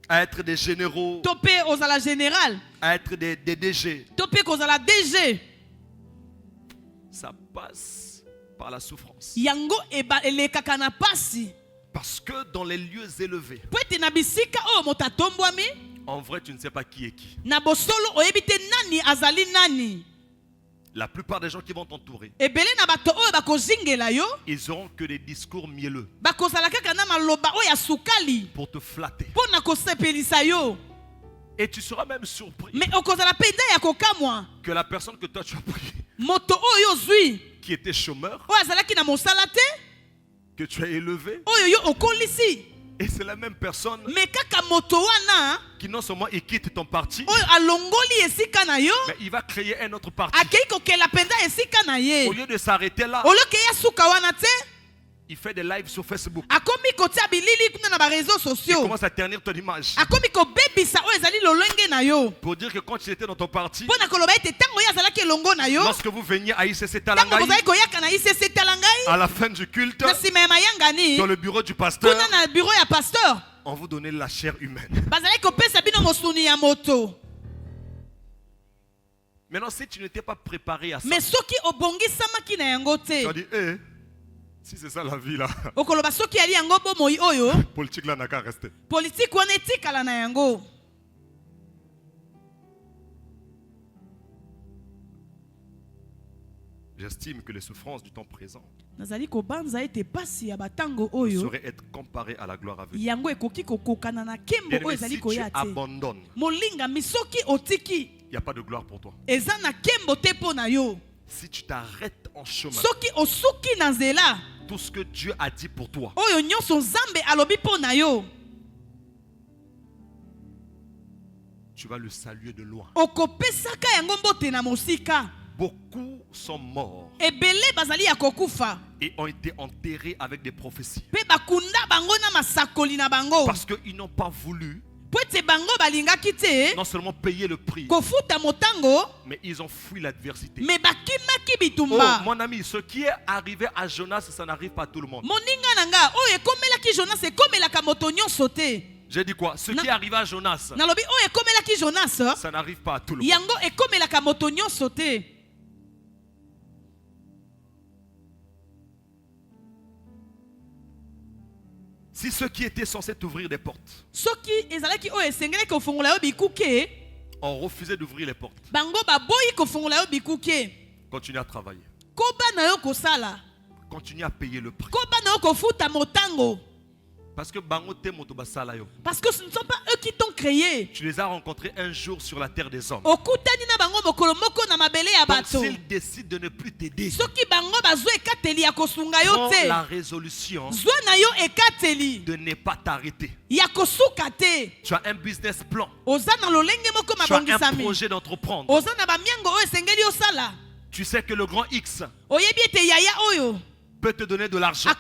à être des généraux, à être des DG. Ça passe par la souffrance. Parce que dans les lieux élevés, en vrai, tu ne sais pas qui est qui. La plupart des gens qui vont t'entourer, ils auront que des discours mielleux pour te flatter. Et tu seras même surpris que la personne que toi tu as pris, qui était chômeur, que tu as élevé, et c'est la même personne qui non seulement il quitte ton parti, mais il va créer un autre parti. Au lieu de s'arrêter là, il fait des lives sur Facebook. Il commence à ternir ton image. Pour dire que quand tu étais dans ton parti, lorsque vous veniez à ICC Talangaï, à la fin du culte, dans le bureau du pasteur, on vous donnait la chair humaine. Maintenant, si tu n'étais pas préparé à ça, tu as dit, si c'est ça la vie là, politique là n'a qu'à rester. J'estime que les souffrances du temps présent ne sauraient être comparées à la gloire à venir. Bien-aimé, si tu abandonnes, il n'y a pas de gloire pour toi. Si tu t'arrêtes en chemin, tout ce que Dieu a dit pour toi, tu vas le saluer de loin. Beaucoup sont morts et ont été enterrés avec des prophéties parce qu'ils n'ont pas voulu non seulement payer le prix, mais ils ont fui l'adversité. Oh, mon ami, ce qui est arrivé à Jonas, ça n'arrive pas à tout le monde. J'ai dit quoi? Ce qui est arrivé à Jonas, ça n'arrive pas à tout le monde. Si ceux qui étaient censés t'ouvrir des portes ont refusé d'ouvrir les portes, continue à travailler. Continue à payer le prix. Parce que ce ne sont pas eux qui t'ont créé. Tu les as rencontrés un jour sur la terre des hommes. Donc s'ils décident de ne plus t'aider, prends la résolution de ne pas t'arrêter. Tu as un business plan. Tu as un projet d'entreprendre. Tu sais que le grand X peut te donner de l'argent.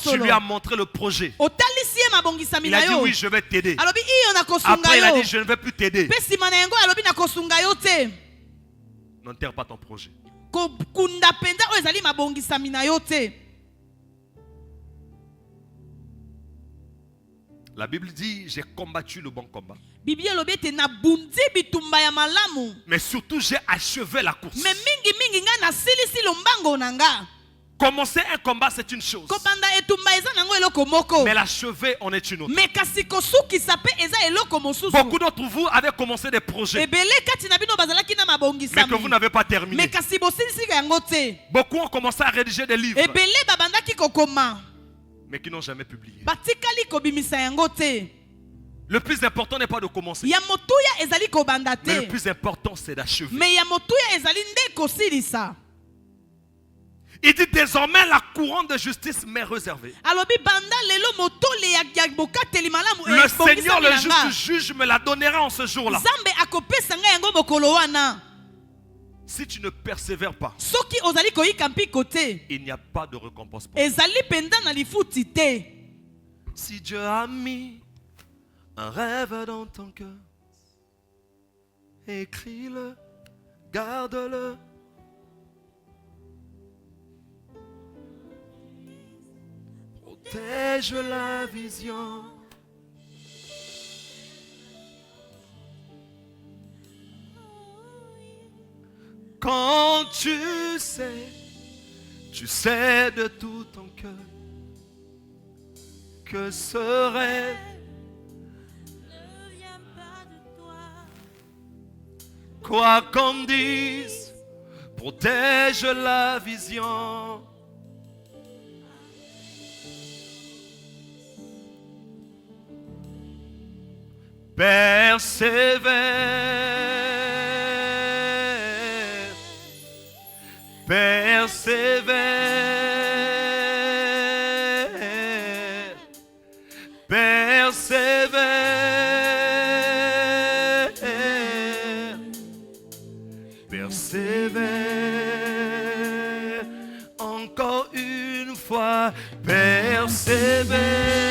Tu lui as montré le projet. Il a dit oui, je vais t'aider. Après il a dit je ne vais plus t'aider. N'enterre pas ton projet. La Bible dit j'ai combattu le bon combat. Mais surtout j'ai achevé la course. Commencer un combat, c'est une chose. Mais l'achever, on est une autre. Beaucoup d'entre vous avez commencé des projets, mais que vous n'avez pas terminé. Beaucoup ont commencé à rédiger des livres, mais qui n'ont jamais publié. Le plus important n'est pas de commencer, mais le plus important c'est d'achever. Il dit désormais la couronne de justice m'est réservée. Le Seigneur, le juste juge, me la donnera en ce jour-là. Si tu ne persévères pas, il n'y a pas de récompense pour toi. Si Dieu a mis un rêve dans ton cœur, écris-le, garde-le. Protège la vision. Quand tu sais de tout ton cœur que ce rêve ne vient pas de toi. Quoi qu'on dise, protège la vision. Persévère, persévère, persévère, persévère, encore une fois, persévère.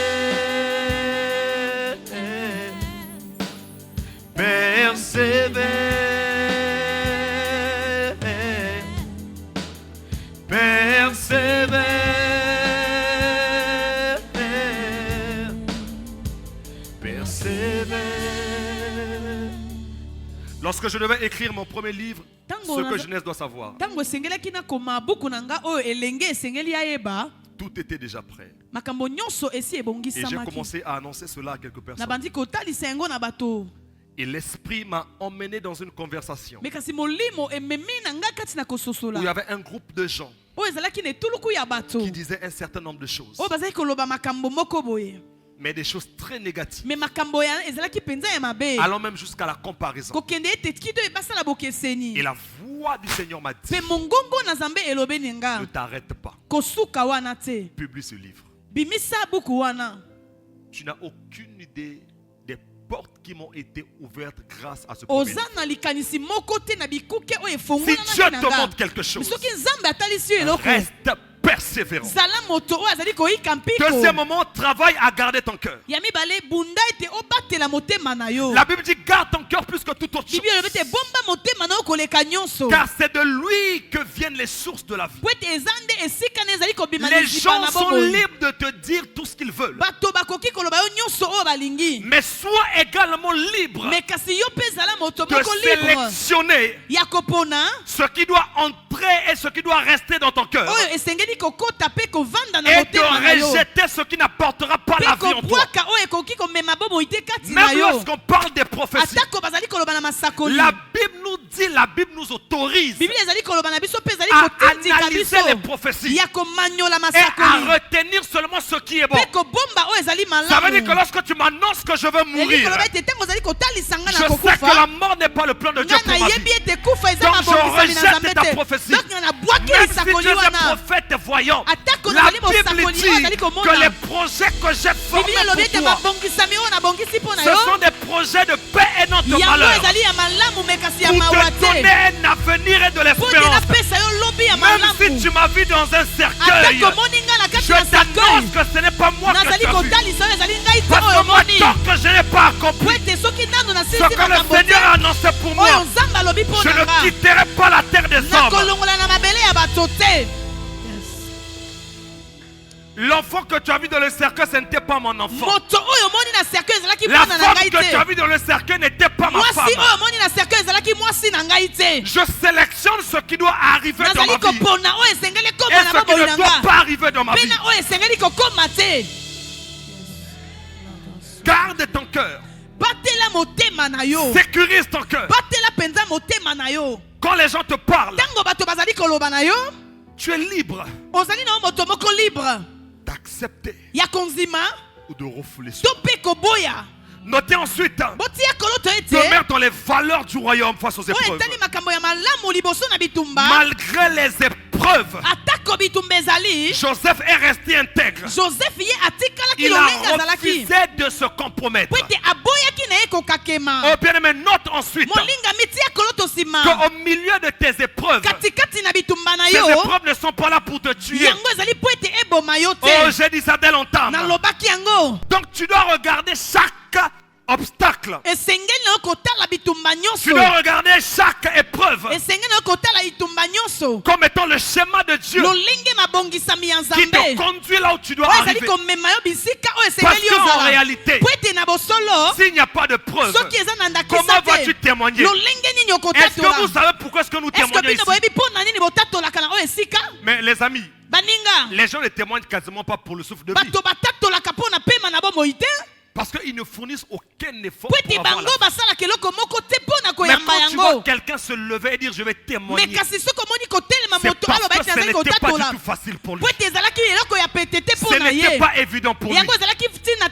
Persévère, persévère, persévère. Lorsque je devais écrire mon premier livre, ce que Genèse doit savoir, tout était déjà prêt. Et j'ai commencé à annoncer cela à quelques personnes. Et l'esprit m'a emmené dans une conversation où il y avait un groupe de gens qui disaient un certain nombre de choses, mais des choses très négatives, allant même jusqu'à la comparaison. Et la voix du Seigneur m'a dit, ne t'arrête pas, publie ce livre. Tu n'as aucune idée des portes qui m'ont été ouvertes grâce à ce premier livre. Si Dieu te montre quelque chose, reste persévérant. Deuxièmement, travaille à garder ton cœur. La Bible dit garde ton cœur plus que toute autre chose, car c'est de lui que viennent les sources de la vie. Les gens sont libres de te dire tout ce qu'ils veulent, mais sois également libre de sélectionner ce qui doit entrer et ce qui doit rester dans ton cœur, et de rejeter ce qui n'apportera pas la vie en toi. Même lorsqu'on parle des prophéties, la Bible nous dit, la Bible nous autorise à analyser les prophéties et à retenir seulement ce qui est bon. Ça veut dire que lorsque tu m'annonces que je veux mourir, je sais que la mort n'est pas le plan de Dieu pour ma vie. Donc je rejette ta prophétie. Même si tu es un prophète voyant, la Bible dit que les projets que j'ai formés pour toi, ce sont des projets de paix et non de malheur, pour te donner un avenir et de l'espérance. Même si tu m'as vu dans un cercueil, je t'annonce que ce n'est pas moi que tu as vu, parce que moi, tant que je n'ai pas accompli ce que le Seigneur a annoncé pour moi, je ne quitterai pas la terre des hommes. L'enfant que tu as vu dans le cercueil, ce n'était pas mon enfant. La femme que tu as vu dans le cercueil n'était pas ma femme. Je sélectionne ce qui doit arriver dans ma vie et ce qui ne doit pas arriver dans ma vie. Garde ton cœur. Sécurise ton cœur. Quand les gens te parlent, tu es libre d'accepter ou de refouler cela. Notez ensuite, demeure dans les valeurs du royaume face aux épreuves. Malgré les épreuves, Joseph est resté intègre. Il a refusé de se compromettre. Oh bien aimé, note ensuite qu'au milieu de tes épreuves, ces épreuves ne sont pas là pour te tuer. Oh, j'ai dit ça dès longtemps. Donc tu dois regarder chaque obstacle. Tu dois regarder chaque épreuve comme étant le schéma de Dieu qui te conduit là où tu dois arriver. Parce qu'en réalité, s'il n'y a pas de preuve, comment vas-tu témoigner? Est-ce que vous savez pourquoi est-ce que nous témoignons ici? Mais les amis, les gens ne témoignent quasiment pas pour le souffle de vie, parce qu'ils ne fournissent aucun effort pour avoir la vie. Mais quand tu vois quelqu'un se lever et dire je vais témoigner, c'est parce que ce n'était pas du tout facile pour lui. Ce n'était pas évident pour lui.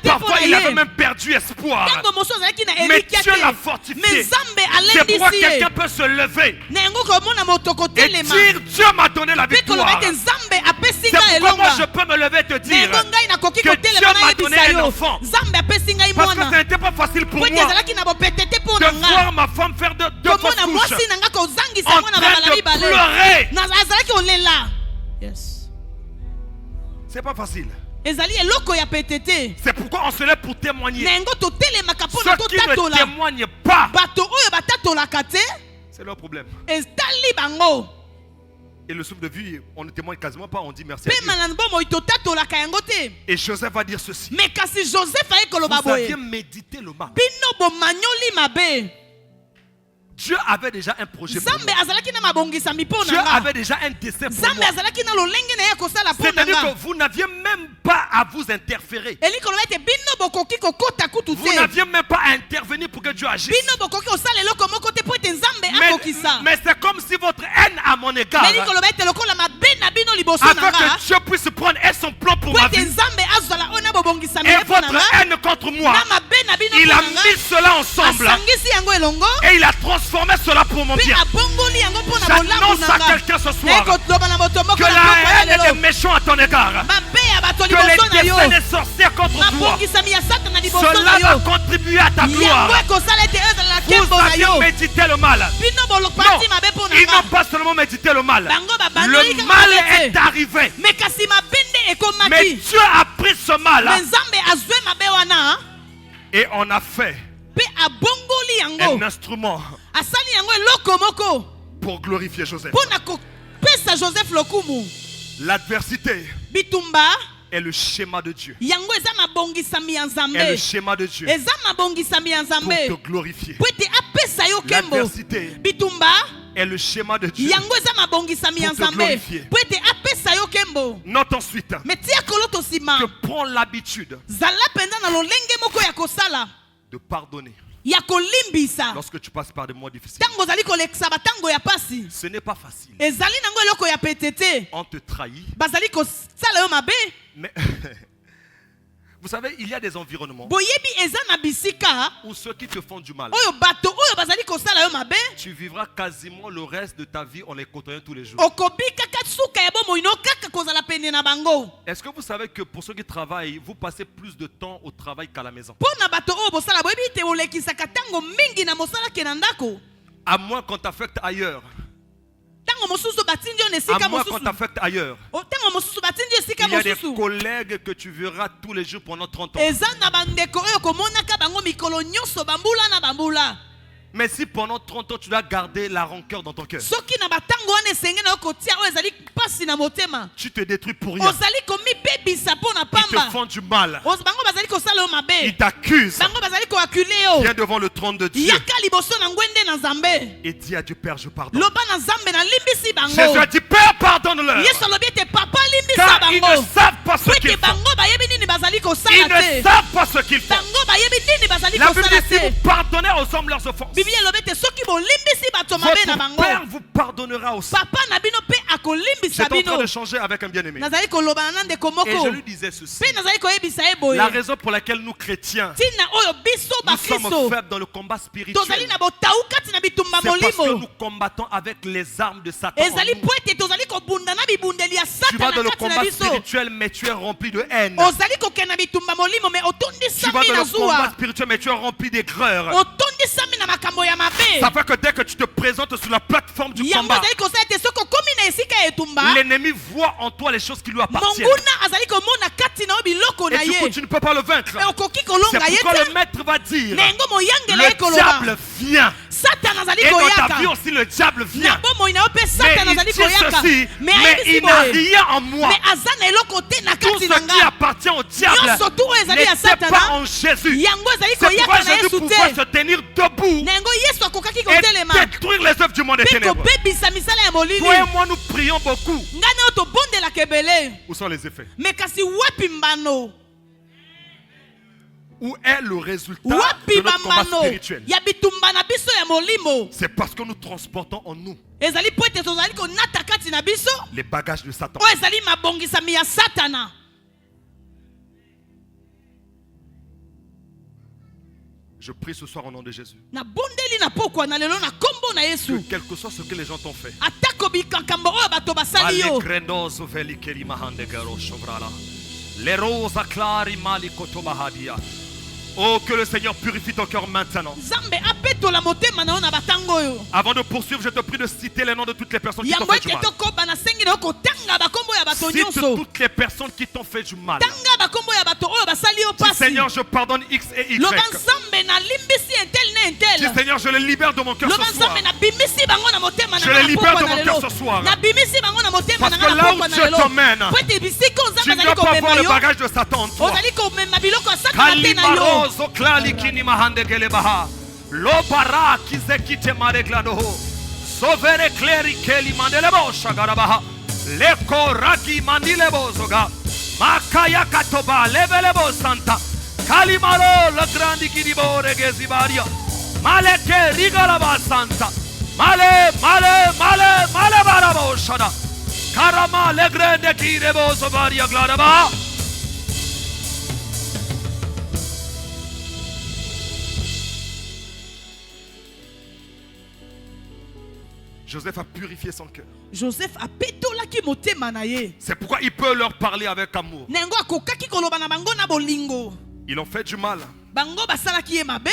Parfois il avait même perdu espoir. Mais Dieu l'a fortifié. C'est pourquoi quelqu'un peut se lever et dire Dieu m'a donné la victoire. C'est pourquoi moi je peux me lever et te dire que Dieu m'a donné un enfant. Parce que ce n'était pas facile pour moi de voir ma femme faire deux fausses couches en train de pleurer. C'est pas facile. C'est pourquoi on se lève pour témoigner. Ceux qui ne témoignent pas, c'est leur problème. Et le souffle de vie, on ne témoigne quasiment pas, on dit merci à Dieu. Et Joseph va dire ceci. Vous aviez médité le mal. Dieu avait déjà un projet pour moi. Dieu avait déjà un dessein pour moi. C'est-à-dire que vous n'aviez même pas à vous interférer. Vous n'aviez même pas à intervenir pour que Dieu agisse. Mais c'est comme si votre haine à mon égard, afin que Dieu puisse prendre son plan pour ma vie, et votre haine contre moi, il a mis cela ensemble et il a transformé cela pour mon bien. J'annonce à quelqu'un ce soir que la haine des méchants à ton égard, que les défaits des sorcières contre toi, cela va contribuer à ta gloire. Vous aviez médité le mal. Non, ils n'ont pas seulement médité le mal. Le mal est arrivé. Mais Dieu a pris ce mal et on a fait un instrument pour glorifier Joseph. L'adversité est le schéma de Dieu. Est le schéma de Dieu pour te glorifier. L'adversité est le schéma de Dieu pour te glorifier. Note ensuite que prends l'habitude de pardonner. Lorsque tu passes par des mois difficiles, ce n'est pas facile. On te trahit. Mais vous savez, il y a des environnements où ceux qui te font du mal, tu vivras quasiment le reste de ta vie en les côtoyant tous les jours. Est-ce que vous savez que pour ceux qui travaillent, vous passez plus de temps au travail qu'à la maison? À moins qu'on t'affecte ailleurs. À moins qu'on t'affecte ailleurs. Il y a des collègues que tu verras tous les jours pendant 30 ans. Mais si pendant 30 ans tu dois garder la rancœur dans ton cœur, tu te détruis pour rien. Ils te font du mal. Ils t'accusent. Viens devant le trône de Dieu et dis à Dieu, Père, je pardonne. Jésus a dit, Père, pardonne-leur, car ils ne savent pas ce qu'ils font. Ils ne savent pas ce qu'ils font. La Bible dit, si vous pardonnez aux hommes leurs offenses, votre Père vous pardonnera aussi. J'étais en train de changer avec un bien-aimé. Et je lui disais ceci. La raison pour laquelle nous chrétiens, nous sommes faibles dans le combat spirituel, c'est parce que nous combattons avec les armes de Satan. Tu vas dans le combat spirituel, mais tu es rempli de haine. Tu vas dans le combat spirituel, mais tu es rempli d'aigreur. Ça fait que dès que tu te présentes sur la plateforme du combat, l'ennemi voit en toi les choses qui lui appartiennent. Et du coup, tu ne peux pas le vaincre. C'est pourquoi le maître va dire, le diable vient. Et dans ta vie aussi, le diable vient. Mais il dit ceci, mais il n'a rien en moi. Tout ce qui appartient au diable n'était pas en Jésus. C'est pourquoi Jésus pouvait se tenir debout et détruire les œuvres du monde des ténèbres. Toi et moi, nous prions beaucoup. Où sont les effets? Où est le résultat de notre combat spirituel? C'est parce que nous transportons en nous les bagages de Satan. Je prie ce soir au nom de Jésus. Que quel que soit ce que les gens t'ont fait, oh, que le Seigneur purifie ton cœur maintenant. Avant de poursuivre, je te prie de citer les noms de toutes les personnes qui t'ont fait du mal. Cite toutes les personnes qui t'ont fait du mal. Dis, Seigneur, je pardonne X et Y. Dis, Seigneur, je les libère de mon cœur ce soir. Je les libère de mon cœur ce soir. Parce que là où Dieu t'emmène, tu ne dois pas avoir le bagage de Satan en toi. Lobara kizekite mareglado sovere cleri keli mandele bo shagarabaha leko raki mandile bozoga Kaya katoba levelebo santa. Kalimalo le grandi kiribo regezi varia. Maleke rigalaba santa. Male barabo shada. Karama le grande kirebo varia gladaba. Joseph a purifié son cœur. Joseph a petolaki motema na ye. C'est pourquoi il peut leur parler avec amour. Nengo akokaki koloba na bango na bolingo. Ils ont fait du mal. Bango basalaki ye mabe.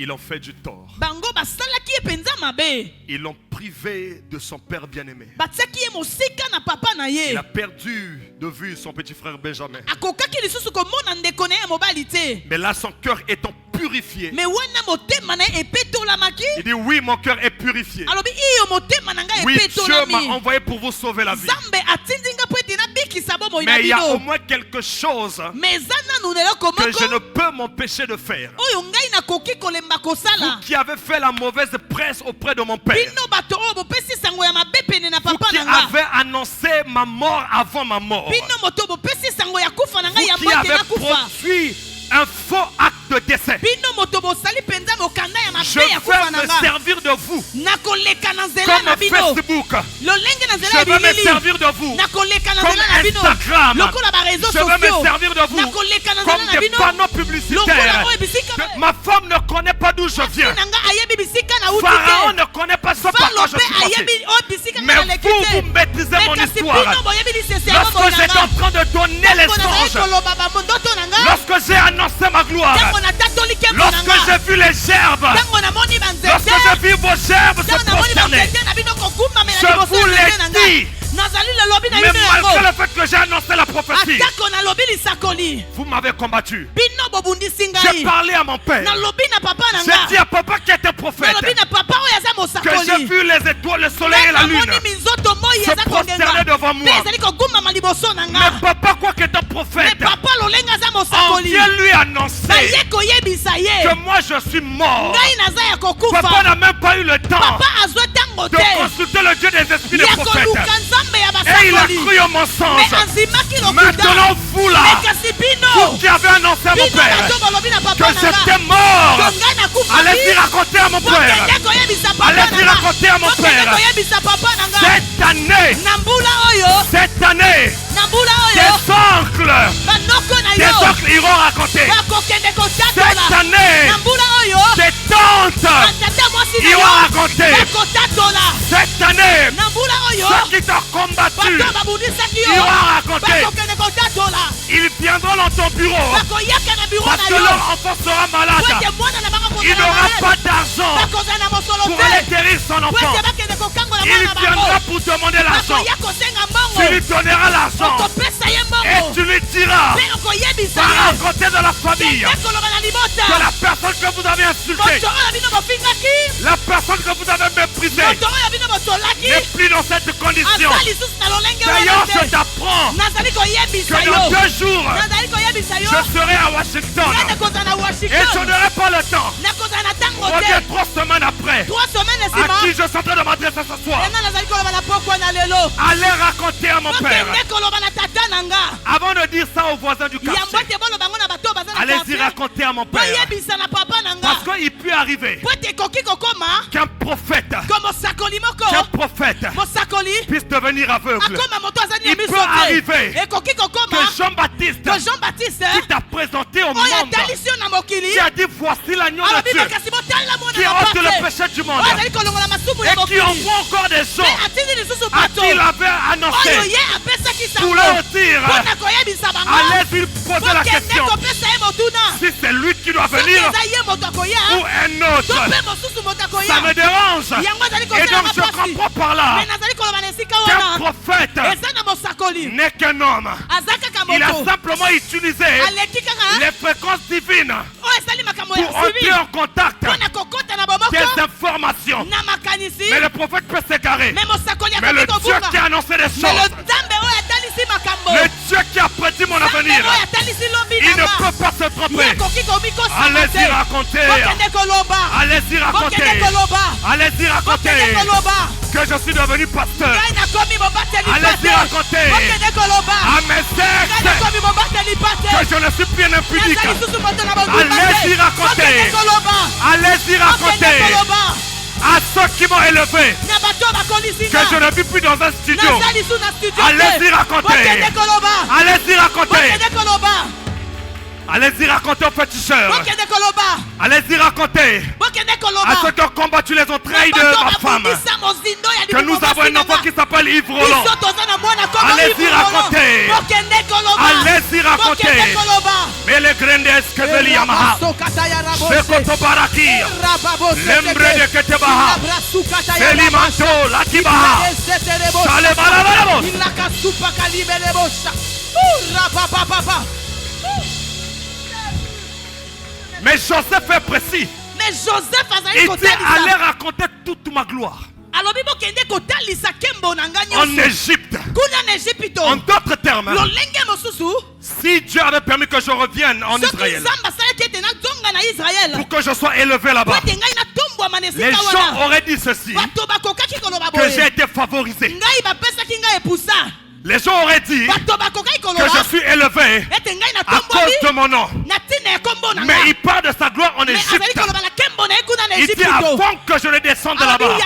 Ils ont fait du tort. Bango basalaki ye penza mabe. Ils l'ont privé de son père bien-aimé. Batsaki ye mosika na papa na ye. Il a perdu de vue son petit frère Benjamin. Akokaki lisusu komona ndeko na ye mobali te. Mais là son cœur étant purifié. Mais wana motema na epetolamaki. Il dit oui, mon cœur est purifié. Alobi iyo motema na nga oui, epetolami. Dieu m'a envoyé pour vous sauver la vie. Zambe atindinga po etina bikisa bo moina bino. Mais il y a au moins quelque chose que je ne peux m'empêcher de faire. Oyo ngai na koki kolemba kosala. Vous qui avez fait la mauvaise presse auprès de mon père. Bino bato o bo pesi sango ya mabe pene na papa na nga. Vous qui avez annoncé ma mort avant ma mort. Bino moto bo pesi sango ya kufa na nga ya moto na kufa. Vous qui avez produit un faux acte de décès. Je vais me servir de vous. Comme Facebook. Je vais me servir de vous. Comme Instagram. Je vais me servir de vous. Comme des panneaux publicitaires. Ma femme ne connaît pas d'où je viens. Pharaon ne connaît pas ce par quoi je suis passé. Mais vous maîtrisez mon histoire. Lorsque j'étais en train de donner les anges, lorsque j'ai annoncé ma gloire, lorsque j'ai vu les gerbes, lorsque j'ai vu vos gerbes se prosterner, je vous l'ai dit. Mais malgré le fait que j'ai annoncé la prophétie, vous m'avez combattu. J'ai parlé à mon père. J'ai dit à papa qui était prophète que j'ai vu les étoiles, le soleil et la lune se prosterner devant moi. Mais papa, quoi qu'étant prophète, on vient lui annoncer que moi je suis mort. Papa n'a même pas eu le temps de consulter le Dieu des esprits des prophètes. Et il a cru au mensonge. Maintenant vous là, vous qui avez annoncé à mon père que j'étais mort, allez-y raconter à mon père. Allez-y raconter à mon père. Cette année, des oncles iront raconter. Cette année, des tantes iront raconter. Cette année, ceux qui t'ont combattu iront raconter. Ils viendront dans ton bureau parce que leur enfant sera malade. Il n'aura pas d'argent pour aller guérir son enfant. Il viendra pour demander l'argent. Tu lui donneras l'argent et tu lui diras par raconter de la famille que la personne que vous avez insultée, la personne que vous avez méprisée n'est plus dans cette condition. D'ailleurs, je t'apprends que dans 2 jours, je serai à Washington et je n'aurai pas le temps. Reviens 3 semaines après, à qui je suis en train de m'adresser ce soir. Allez raconter à mon père. Avant de dire ça aux voisins du quartier, allez-y raconter à mon père. Parce qu'il peut arriver qu'un prophète puisse devenir aveugle. Il peut arriver que Jean-Baptiste qui t'a présenté au monde, qui a dit voici l'agneau de Dieu qui ôte le péché du monde, et qui envoie encore des gens à qui il avait annoncé pour leur dire allez-y poser la question si c'est lui qui doit venir ou un autre. Ça me dérange. Et donc je comprends par là qu'un prophète n'est qu'un homme. Il a simplement utilisé les fréquences divines pour entrer en contact des informations. Mais le prophète peut s'égarer. Mais le Dieu qui a annoncé des choses, le Dieu qui a prédit mon avenir, il ne peut pas se se tromper. Allez-y raconter. Allez-y raconter. Allez-y raconter que je suis devenu pasteur. Allez-y raconter à mes ex que je ne suis plus un impudique. Allez-y raconter. Allez-y raconter à ceux qui m'ont élevé que je ne vis plus dans un studio. Allez-y raconter. Allez-y raconter. Allez-y raconter aux féticheurs. Allez-y raconter à ceux qui ont combattu les entrailles de ma femme que nous avons un enfant qui s'appelle Yves Roland. Allez-y raconter. Allez-y raconter. Mais les grandes escavelles Yamaha Sekoto Barakir Lembre de Ketebaha Selimanto Latibaha Salebalabos. Mais Joseph est précis. Il dit allez raconter toute ma gloire. En Égypte. En d'autres termes, si Dieu avait permis que je revienne en Israël pour que je sois élevé là-bas, les gens auraient dit ceci, que j'ai été favorisé. Les gens auraient dit que je suis élevé à cause de mon nom. Mais il parle de sa gloire en Égypte. Il dit avant que je ne descende là-bas,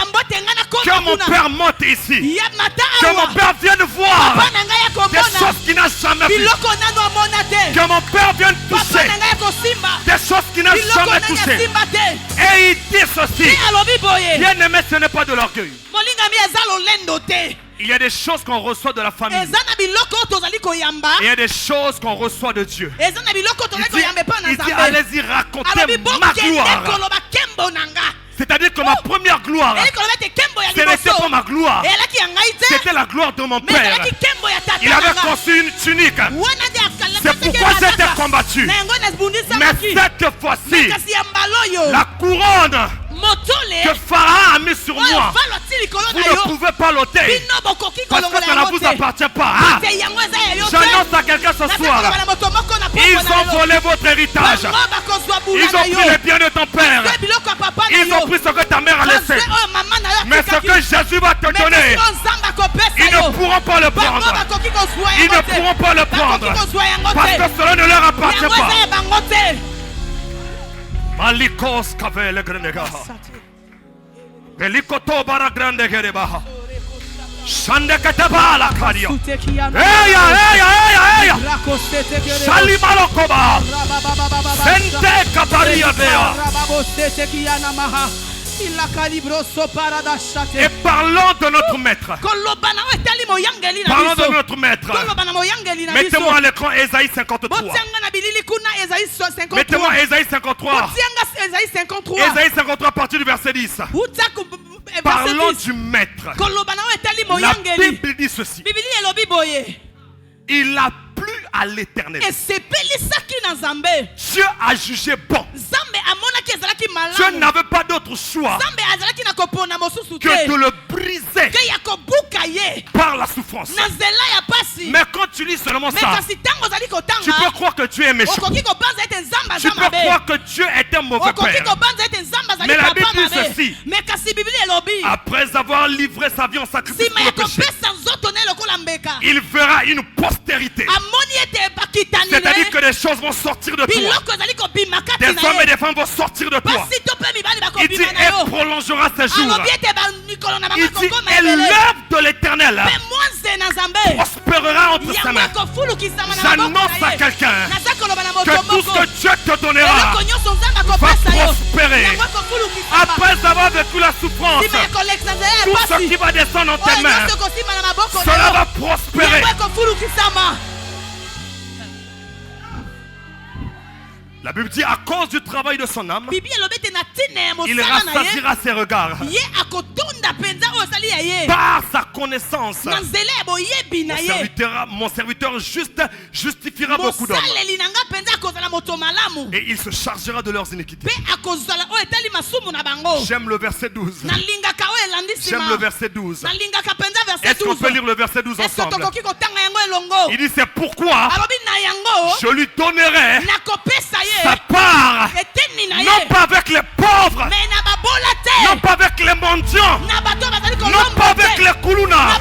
que mon père monte ici, que mon père vienne voir des choses qu'il n'a jamais vues, que mon père vienne toucher des choses qu'il n'a jamais touchées. Et il dit ceci, bien aimé, ce n'est pas de l'orgueil. Il y a des choses qu'on reçoit de la famille. Il y a des choses qu'on reçoit de Dieu. Il dit allez-y raconter ma gloire. C'est-à-dire que ma première gloire, ce n'était pas ma gloire, c'était la gloire de mon père. Il avait conçu une tunique. C'est pourquoi j'étais combattu. Mais cette fois-ci, la couronne que Pharaon a mis sur moi, vous ne pouvez pas l'ôter parce que ça ne vous appartient pas. J'annonce à quelqu'un ce soir, ils ont volé votre héritage. Ils ont pris les biens de ton père. Ils ont pris ce que ta mère a laissé. Mais ce que Jésus va te donner, ils ne pourront pas le prendre. Ils ne pourront pas le prendre parce que cela ne leur appartient pas. Malikos kavele grenega. Belikoto bara grande gerebaha. Shande katabala kario. Eya. Shalimalo koba. Sente kabaria bea. Et parlons de notre maître. Parlons de notre maître. Mettez-moi à l'écran Ésaïe 53. Mettez-moi Ésaïe 53. Ésaïe 53 à partir du verset 10. Parlons du maître. La Bible dit ceci. Il a plu à l'Éternel. Dieu a jugé bon. Dieu n'avait pas d'autre choix que de le briser par la souffrance. Mais quand tu lis seulement ça, tu peux croire que Dieu est méchant. Tu peux croire que Dieu est un mauvais père. Mais la Bible dit ceci: après avoir livré sa vie en sacrifice pour le péché, il verra une postérité. C'est-à-dire que des choses vont sortir de toi. Des hommes et des femmes vont sortir de toi. Il dit, et prolongera ses jours. Il dit, et l'œuvre de l'Éternel prospérera entre ses mains. J'annonce à quelqu'un que tout ce que Dieu te donnera va prospérer. Après avoir vécu la souffrance, tout ce qui va descendre dans tes mains, cela va prospérer. La Bible dit, à cause du travail de son âme, il rassasiera ses regards. Par sa connaissance, mon serviteur juste justifiera beaucoup d'hommes. Et il se chargera de leurs iniquités. J'aime le verset 12. J'aime le verset 12. Est-ce qu'on peut lire le verset 12 ensemble? Il dit c'est pourquoi je lui donnerai sa part, non pas avec les pauvres, non pas avec les mendiants, non pas avec les koulouna,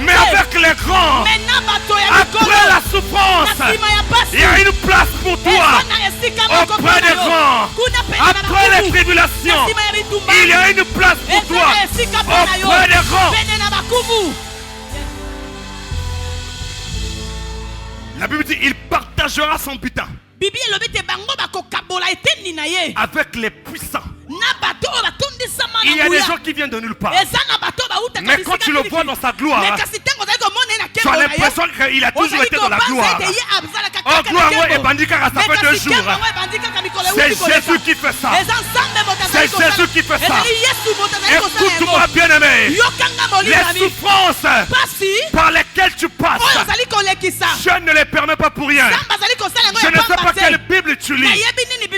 mais avec les grands. Après la souffrance, il y a une place pour toi auprès des grands. Après les tribulations, il y a une place pour toi auprès des grands. La Bible dit il partagera son butin avec les puissants. Il y a des gens qui viennent de nulle part, mais quand tu le vois dans sa gloire, tu as l'impression qu'il a toujours été dans la gloire. Oh gloire, et bandika, ça fait 2 jours. C'est Jésus qui fait ça. C'est Jésus qui fait ça. Écoute-moi bien aimé, les souffrances par lesquelles tu passes, je ne les permets pas pour rien. Je ne sais pas quelle Bible tu lis,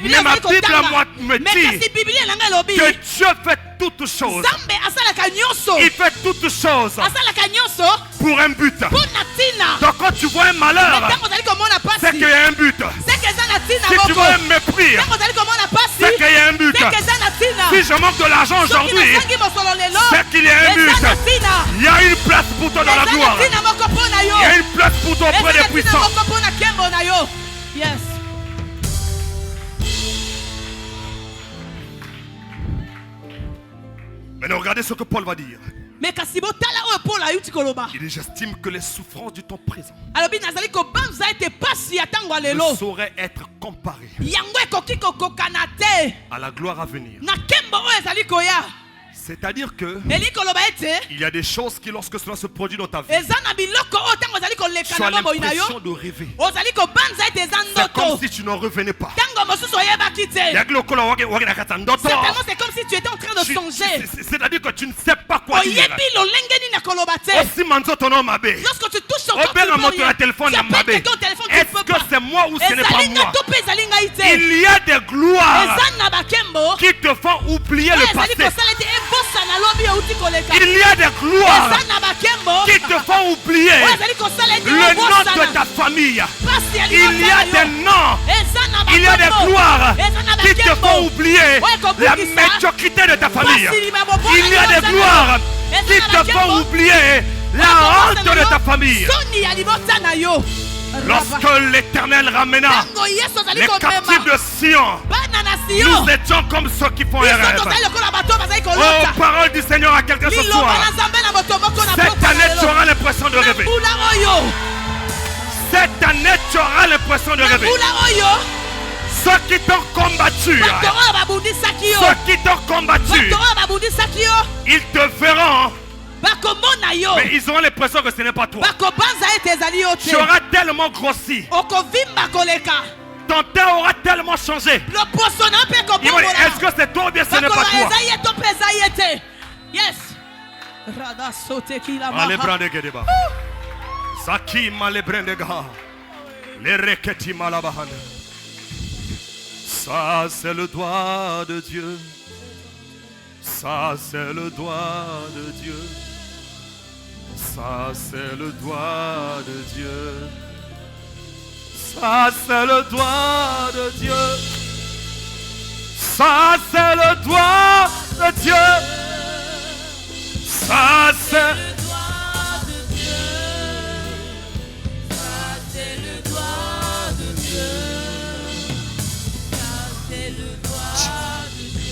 mais ma Bible à moi me dit que Dieu fait toutes choses. Il fait toutes choses pour un but. Donc quand tu vois un malheur, c'est qu'il y a un but. Si tu vois un mépris, c'est qu'il y a un but. Si je manque de l'argent aujourd'hui, c'est qu'il y a un but. Il y a une place pour toi dans la gloire. Il y a une place pour toi auprès des puissants. Yes. Maintenant, regardez ce que Paul va dire. Il dit, j'estime que les souffrances du temps présent ne sauraient être comparées à la gloire à venir. C'est-à-dire que il y a des choses qui, lorsque cela se produit dans ta vie, tu as l'impression de rêver. C'est comme si tu n'en revenais pas. Certainement, c'est comme si tu étais en train de songer. C'est-à-dire que tu ne sais pas quoi dire. Lorsque tu touches ton téléphone, est-ce que c'est moi ou ce n'est pas moi? Il y a des gloires qui te font oublier le passé. Il y a des gloires qui te font oublier le nom de ta famille. Il y a des noms, il y a des gloires qui te font oublier la médiocrité de ta famille. Il y a des gloires qui te font oublier la honte de ta famille. Lorsque l'Éternel ramena les captifs de Sion, nous étions comme ceux qui font un rêve. Oh, parole du Seigneur à quelqu'un ce soir. Cette année, tu auras l'impression de rêver. Cette année, tu auras l'impression de rêver. Ceux qui t'ont combattu, ils te verront. Mais ils auront l'impression que ce n'est pas toi. Tu auras tellement grossi. Ton temps aura tellement changé. Est-ce que c'est toi ou bien ce n'est pas toi? Yes. Saki malebrendega. Les reketi malabahan. Ça c'est le doigt de Dieu. Ça c'est le doigt de Dieu. Ça c'est le doigt de Dieu. Ça c'est le doigt de Dieu. Ça c'est le doigt de Dieu. Ça c'est le doigt de Dieu. Ça c'est le doigt de Dieu. Ça c'est le doigt de Dieu.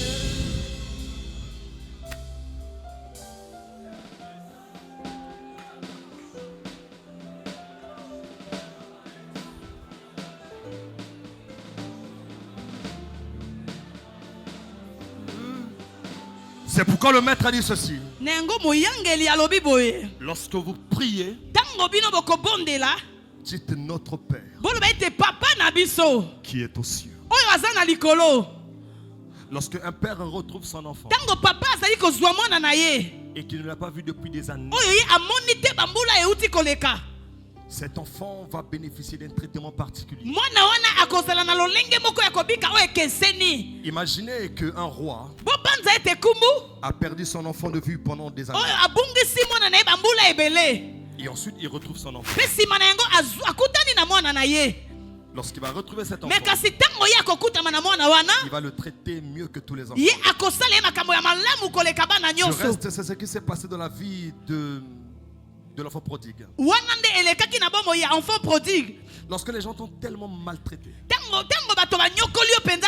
C'est pourquoi le maître a dit ceci. Lorsque vous priez, dites notre Père qui est aux cieux. Lorsque un père retrouve son enfant et qu'il ne l'a pas vu depuis des années, cet enfant va bénéficier d'un traitement particulier. Imaginez qu'un roi a perdu son enfant de vue pendant des années. Et ensuite il retrouve son enfant. Lorsqu'il va retrouver cet enfant, il va le traiter mieux que tous les enfants. Du reste, c'est ce qui s'est passé dans la vie de l'enfant prodigue. Lorsque les gens t'ont tellement maltraité,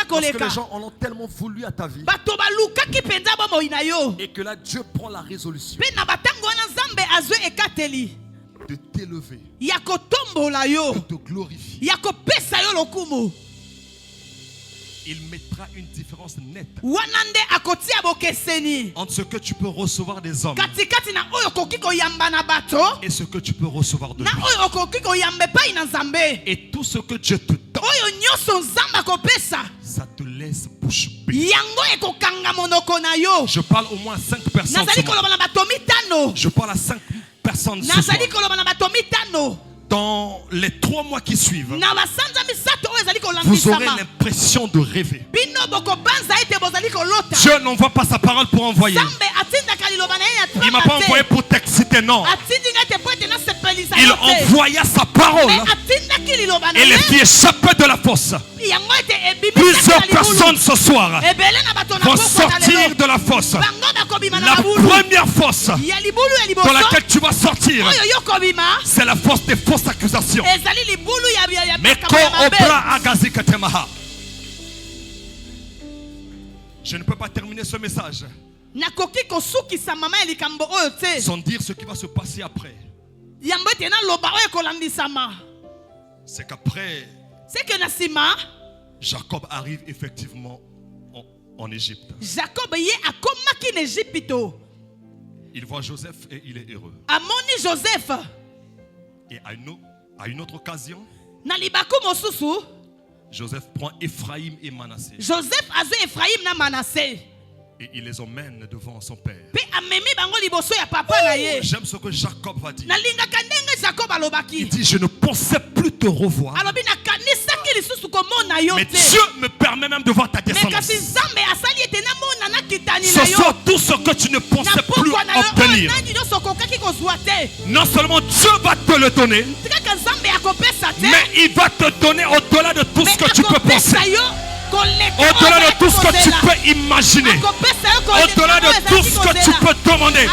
lorsque les gens en ont tellement voulu à ta vie, et que là Dieu prend la résolution de t'élever, de te glorifier, il mettra une différence nette entre ce que tu peux recevoir des hommes et ce que tu peux recevoir de Dieu. Et tout ce que Dieu te donne, ça te laisse bouche bée. Je parle au moins à 5 personnes. Je parle à 5 personnes ce soir. Dans les 3 mois qui suivent, vous aurez l'impression de rêver. Dieu n'envoie pas sa parole pour envoyer. Il ne m'a pas envoyé pour t'exciter, non. Il envoya sa parole et les filles échappaient de la fosse. Plusieurs personnes ce soir vont sortir de la fosse. La première fosse dans laquelle tu vas sortir, c'est la fosse des fausses accusations. Je ne peux pas terminer ce message sans dire ce qui va se passer après. C'est qu'après, Jacob arrive effectivement en Égypte. Il voit Joseph et il est heureux. Et à une autre occasion, Joseph prend Ephraïm et Manassé. Et il les emmène devant son père. J'aime ce que Jacob va dire. Il dit, je ne pensais plus te revoir. Mais Dieu me permet même de voir ta descendance. Ce soir, tout ce que tu ne pensais plus obtenir, non seulement Dieu va te le donner, mais il va te donner au-delà de tout ce que tu peux penser, au-delà de tout ce que tu peux imaginer, au-delà de tout ce que tu peux demander.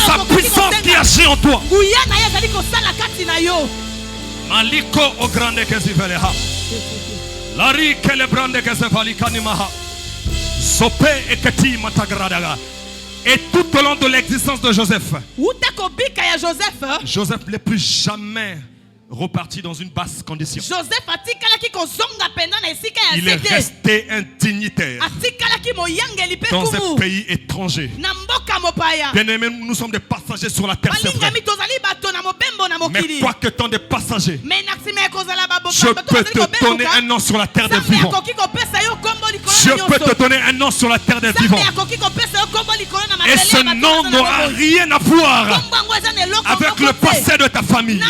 Sa puissance qui agit en toi. Maliko o grande que se veleha. Lari que le brande que se valikanimaha. Sope et kati matagradaga. Et tout au long de l'existence de Joseph, Joseph n'est plus jamais reparti dans une basse condition. Il est resté un dignitaire dans un pays étranger. Bien aimé, nous sommes des passagers sur la terre, c'est vrai. Mais quoi que tant des passagers, je peux te donner un nom sur la terre des vivants. Je peux te donner un nom sur la terre des vivants. Et ce nom n'aura rien à voir avec le passé de ta famille.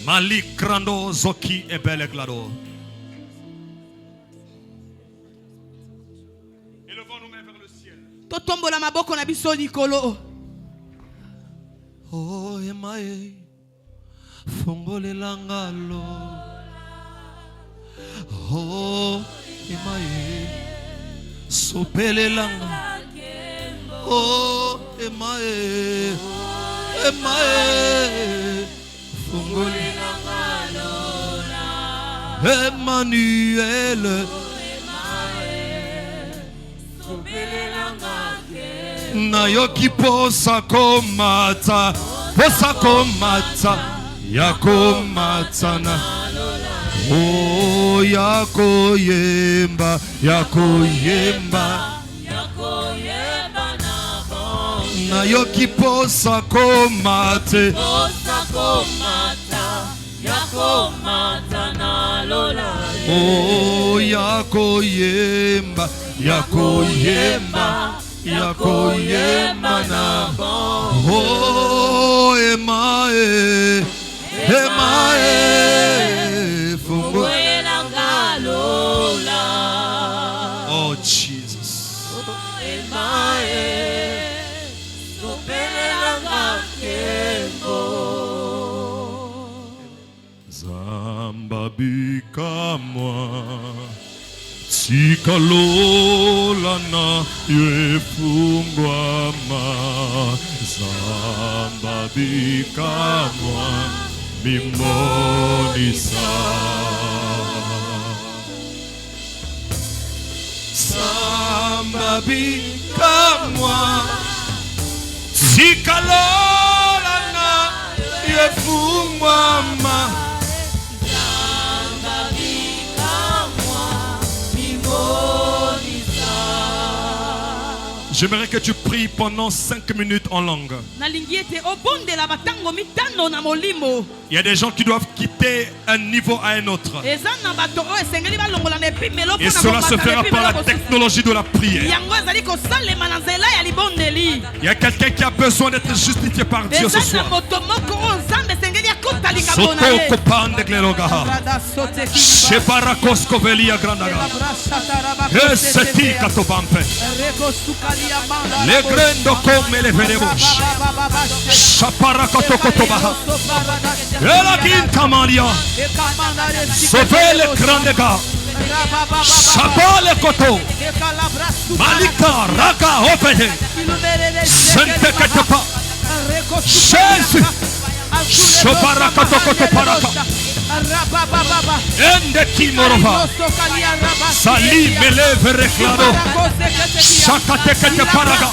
Malik Grando Zoki et Beleglado. Élevons nos mains vers le ciel. Oh Emae, Fongole Langalo. Oh Emae, Sopele Langa. Oh Emae, Emae. Emmanuel, Nayoki posa komata, yakomatana. Oh yakoyemba, Nayoki posa komate. Oh yakoyemba na. Oh emae fungo. Oh Jesus. bikamwa Tikalolana yefungwama Zamba bikamwa mimonisa Zamba bikamwa Tikalolana yefungwama J'aimerais que tu pries pendant 5 minutes en langue. Il y a des gens qui doivent quitter un niveau à un autre. Et cela se fera par la technologie de la prière. Il y a quelqu'un qui a besoin d'être justifié par Dieu ce soir. Le grendo come le venebus Chaparakato-kotobaha Ela Gintamalia Sauve le grande gars Chabale koto Malika Raka Opede Sente Ketepa Jésus Chaparakato-kotoparaka Ende Kimorova Sali Meleve Reclado Shakate Kete Paraga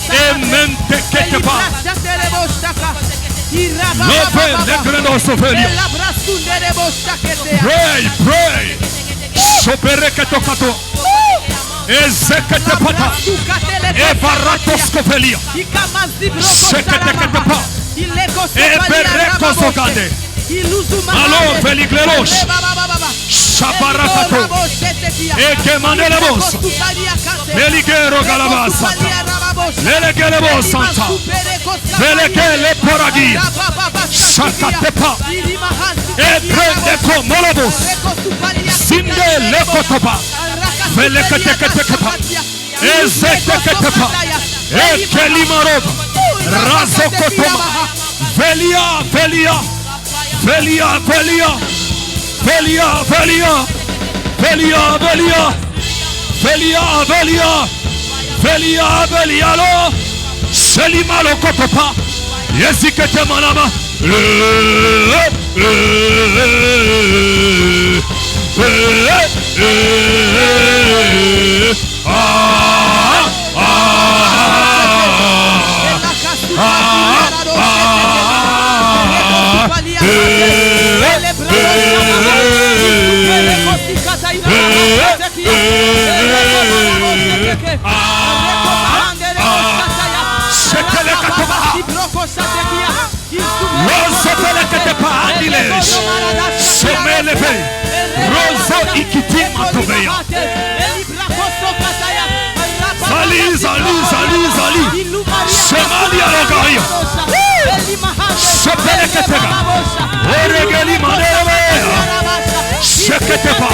Emente Kete Pa Love le greno sovelia Pray Sopere Keto Kato Ezekete Pata Evaratos Kovelia Shekete Kete Pa Ebereko Zogade Alors Veligleros Chaparakato Eke Mandelebos Veligero Galabasa Velegelebos Santa Velegele Poragia Shakatepa Ebrendeko Molobos Sinde Lekotopa Veleketeketekepa Ezeketekepa Eke Limarov Razokotoma Velia Velia Velia, Velia, Velia, Velia, Velia, Velia, Velia, Velia, Velia, Velia, lo, Selima lo kotopa, Yezikete manama, Roso ikiti matoveya Zali, Zali, Zali, Zali Semali alogaria Sepeleketega Oregeli maneveya Sheketeba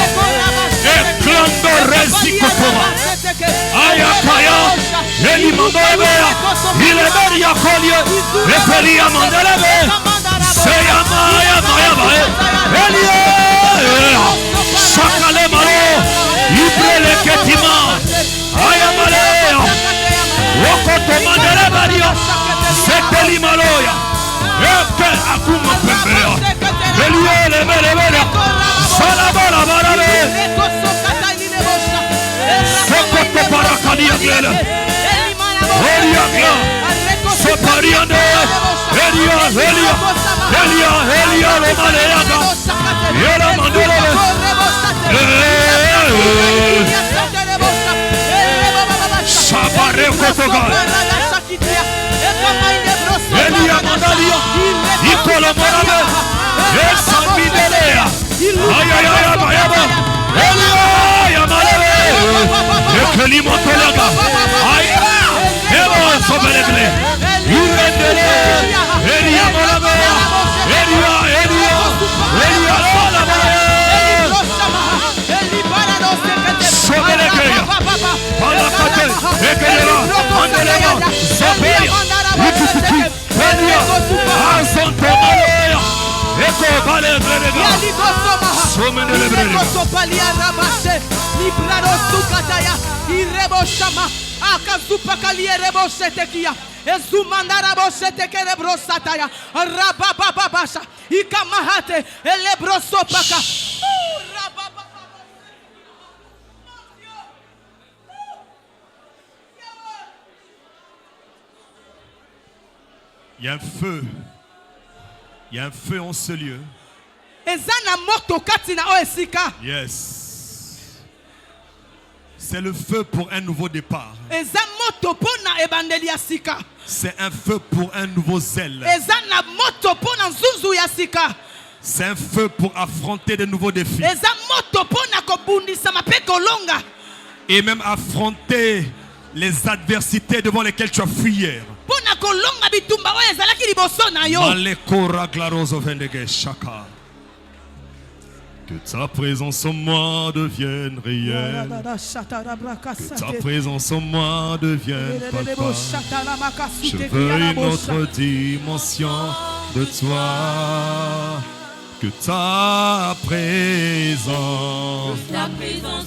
Eklando rezikotoma Ayakaya Eli mandeveya Ileberia kolye Efelia mandeleve Seyama Yama Elie Shakale malo Ibrele ketima Ayamale Wokoto mandeleveria Seteli maloya Eke akuma pembea Eliele melevele Salabala barale Sokoto parakalia glele Elia gla Separiande Elia, Elia Elia, Elia lo maleaga Yela mandeleve Sabare kotoga Elia mandalia Ikola morabe Esa midelea Ayayaya bayaba Elia yamaleve Ekeli motolaga Aya Eva sobelegle Irendele Elia morabe Elia, Elia Elia lola Sobelegeya Palakate Ekelera Mandeleva Sobeya Ututuki Elia Azonto Maleya Eko Ezumandara bosete kerebro sataya rababa basha ikamahate elebro sopaka. Il y a un feu. Il y a un feu en ce lieu. Yes. C'est le feu pour un nouveau départ. C'est un feu pour un nouveau zèle. C'est un feu pour affronter de nouveaux défis. Et même affronter les adversités devant lesquelles tu as fui hier. Que ta présence en moi devienne réelle. Que ta présence en moi devienne palpable. Je veux une autre dimension de toi. Que ta présence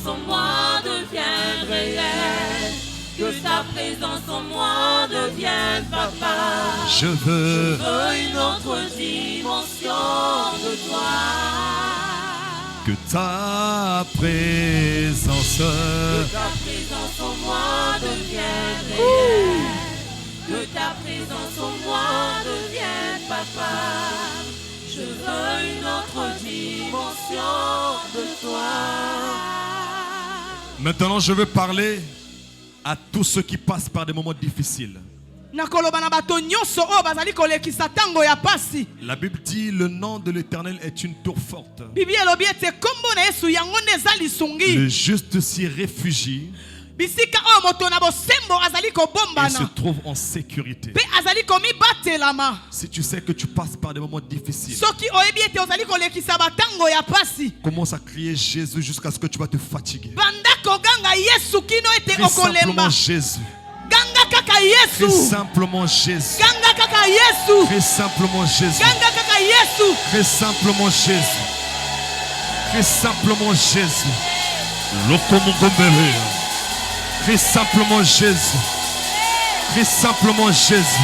en moi devienne réelle. Que ta présence en moi devienne papa. Je veux une autre dimension de toi. Que ta présence en moi devienne réelle. Que ta présence en moi devienne papa. Je veux une autre dimension de toi. Maintenant, je veux parler à tous ceux qui passent par des moments difficiles. La Bible dit le nom de l'Éternel est une tour forte. Le juste s'y réfugie et se trouve en sécurité. Si tu sais que tu passes par des moments difficiles, commence à crier Jésus jusqu'à ce que tu vas te fatiguer. Crie simplement Jésus. Crie simplement Jésus. Crie simplement Jésus. Crie simplement Jésus. Crie simplement Jésus. Crie simplement Jésus. Crie simplement Jésus.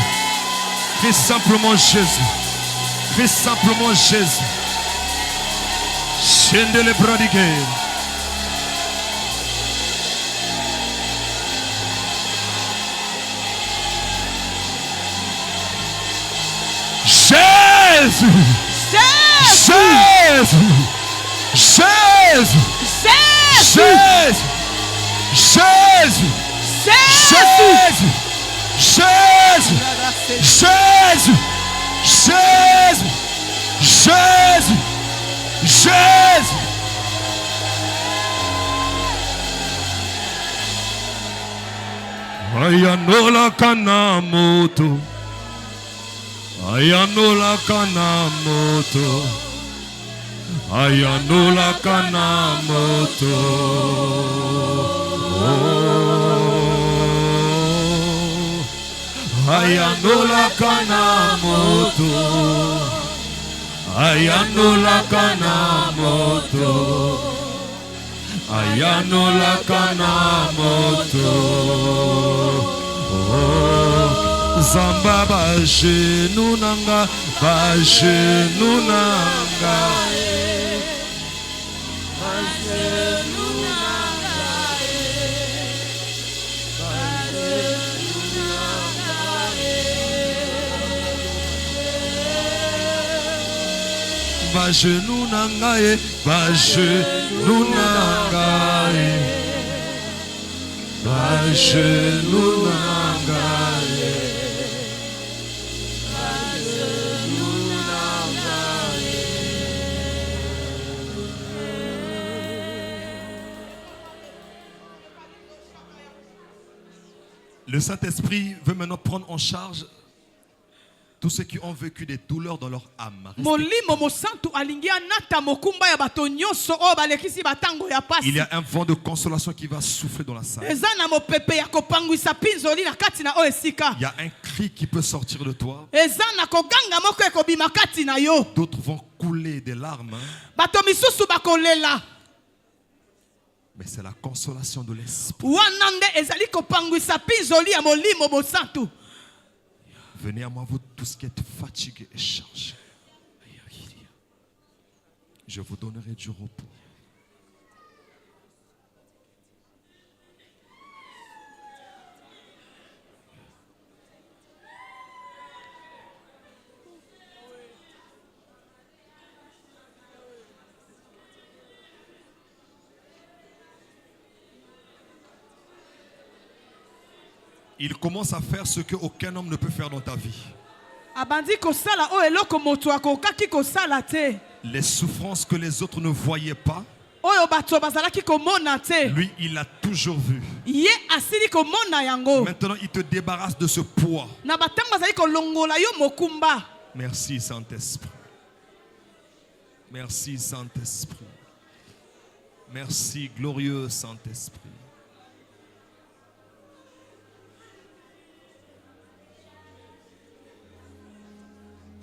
Crie simplement Jésus. Crie simplement Jésus. Chendele bradigue. Jésus. Jésus. Jésus. Jésus. Jésus. Jésus. Jésus. Jésus. Jésus. Jésus. Jésus. Ayanola kanamoto. Ayanola kanamoto. Ayanola kanamoto. Ayanola kanamoto. Ayanola kanamoto. Ayanola kanamoto. Zamba bajenu nanga, bajenu nanga. Bajenu nanga e, bajenu nanga e, bajenu nanga e, bajenu nanga e. Le Saint-Esprit veut maintenant prendre en charge tous ceux qui ont vécu des douleurs dans leur âme. Il y a un vent de consolation qui va souffler dans la salle. Il y a un cri qui peut sortir de toi. D'autres vont couler des larmes. Mais c'est la consolation de l'esprit. Venez à moi, vous tous qui êtes fatigués et chargés. Je vous donnerai du repos. Il commence à faire ce qu'aucun homme ne peut faire dans ta vie. Les souffrances que les autres ne voyaient pas, lui, il a toujours vu. Maintenant, il te débarrasse de ce poids. Merci, Saint-Esprit. Merci, Saint-Esprit. Merci, glorieux Saint-Esprit.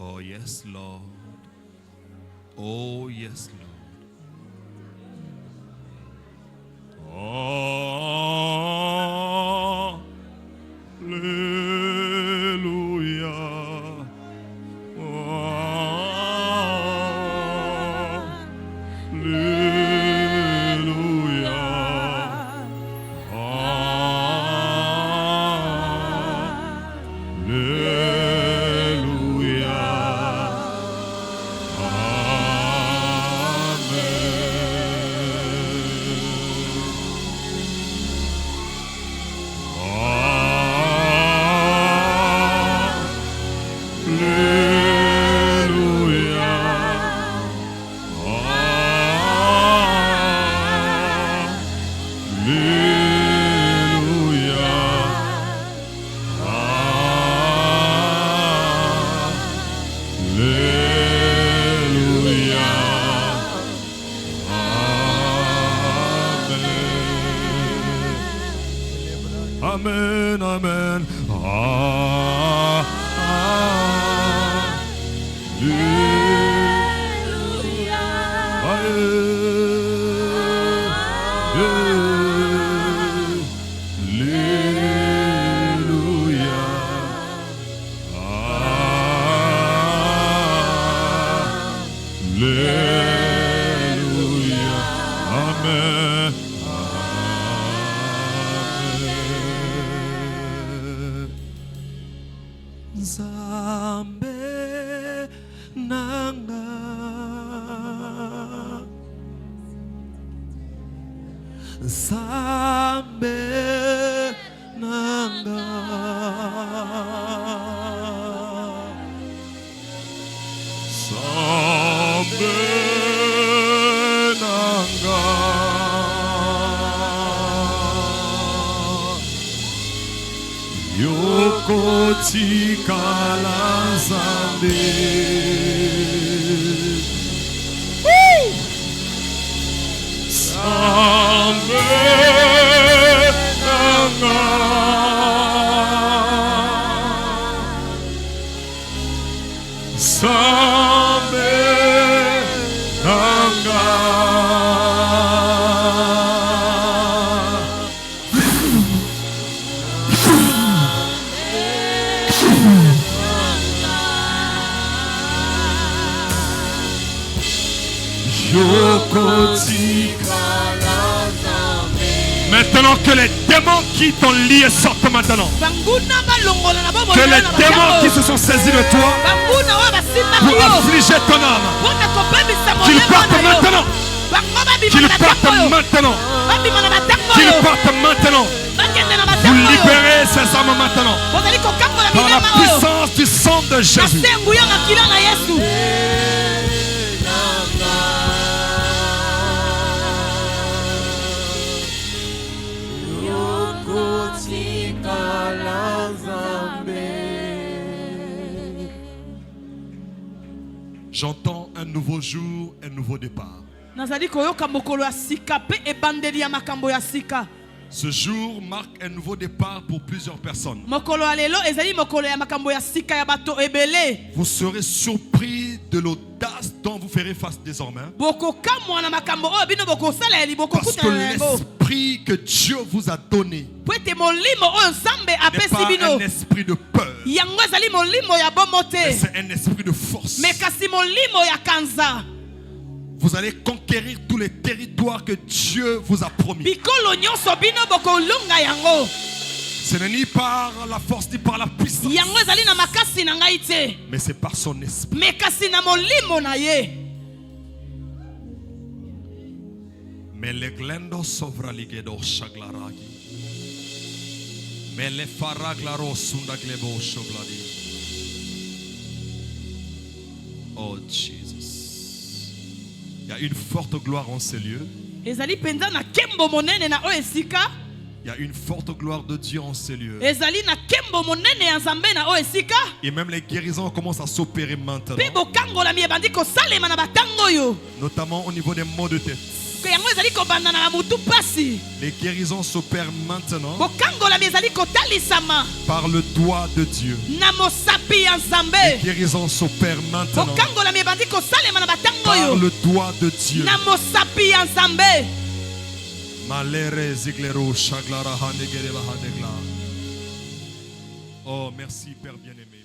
Oh yes, Lord. Oh yes, Lord. Alléluia. Amen, amen. Maintenant que les démons qui t'ont lié sortent maintenant. Que les démons qui se sont saisis de toi pour affliger ton âme, qu'ils partent maintenant. Qu'ils partent maintenant. Qu'ils partent maintenant. Vous libérez ces âmes maintenant. Par la puissance du sang de Jésus. J'entends un nouveau jour, un nouveau départ. Ce jour marque un nouveau départ pour plusieurs personnes. Vous serez surpris de l'audace dont vous ferez face désormais. Parce que l'esprit que Dieu vous a donné n'est pas un esprit de peur, mais c'est un esprit de force. Vous allez conquérir tous les territoires que Dieu vous a promis. Ce n'est ni par la force ni par la puissance, mais c'est par son esprit. Mais les glendo sovraligedo shaglaragi. Mais les faraglaro sundaglebo shogladi. Oh Jesus. Il y a une forte gloire en ces lieux. Il y a une forte gloire de Dieu en ces lieux. Et même les guérisons commencent à s'opérer maintenant. Notamment au niveau des maux de tête. Les guérisons s'opèrent maintenant par le doigt de Dieu. Les guérisons s'opèrent maintenant par le doigt de Dieu. Oh, merci Père bien-aimé.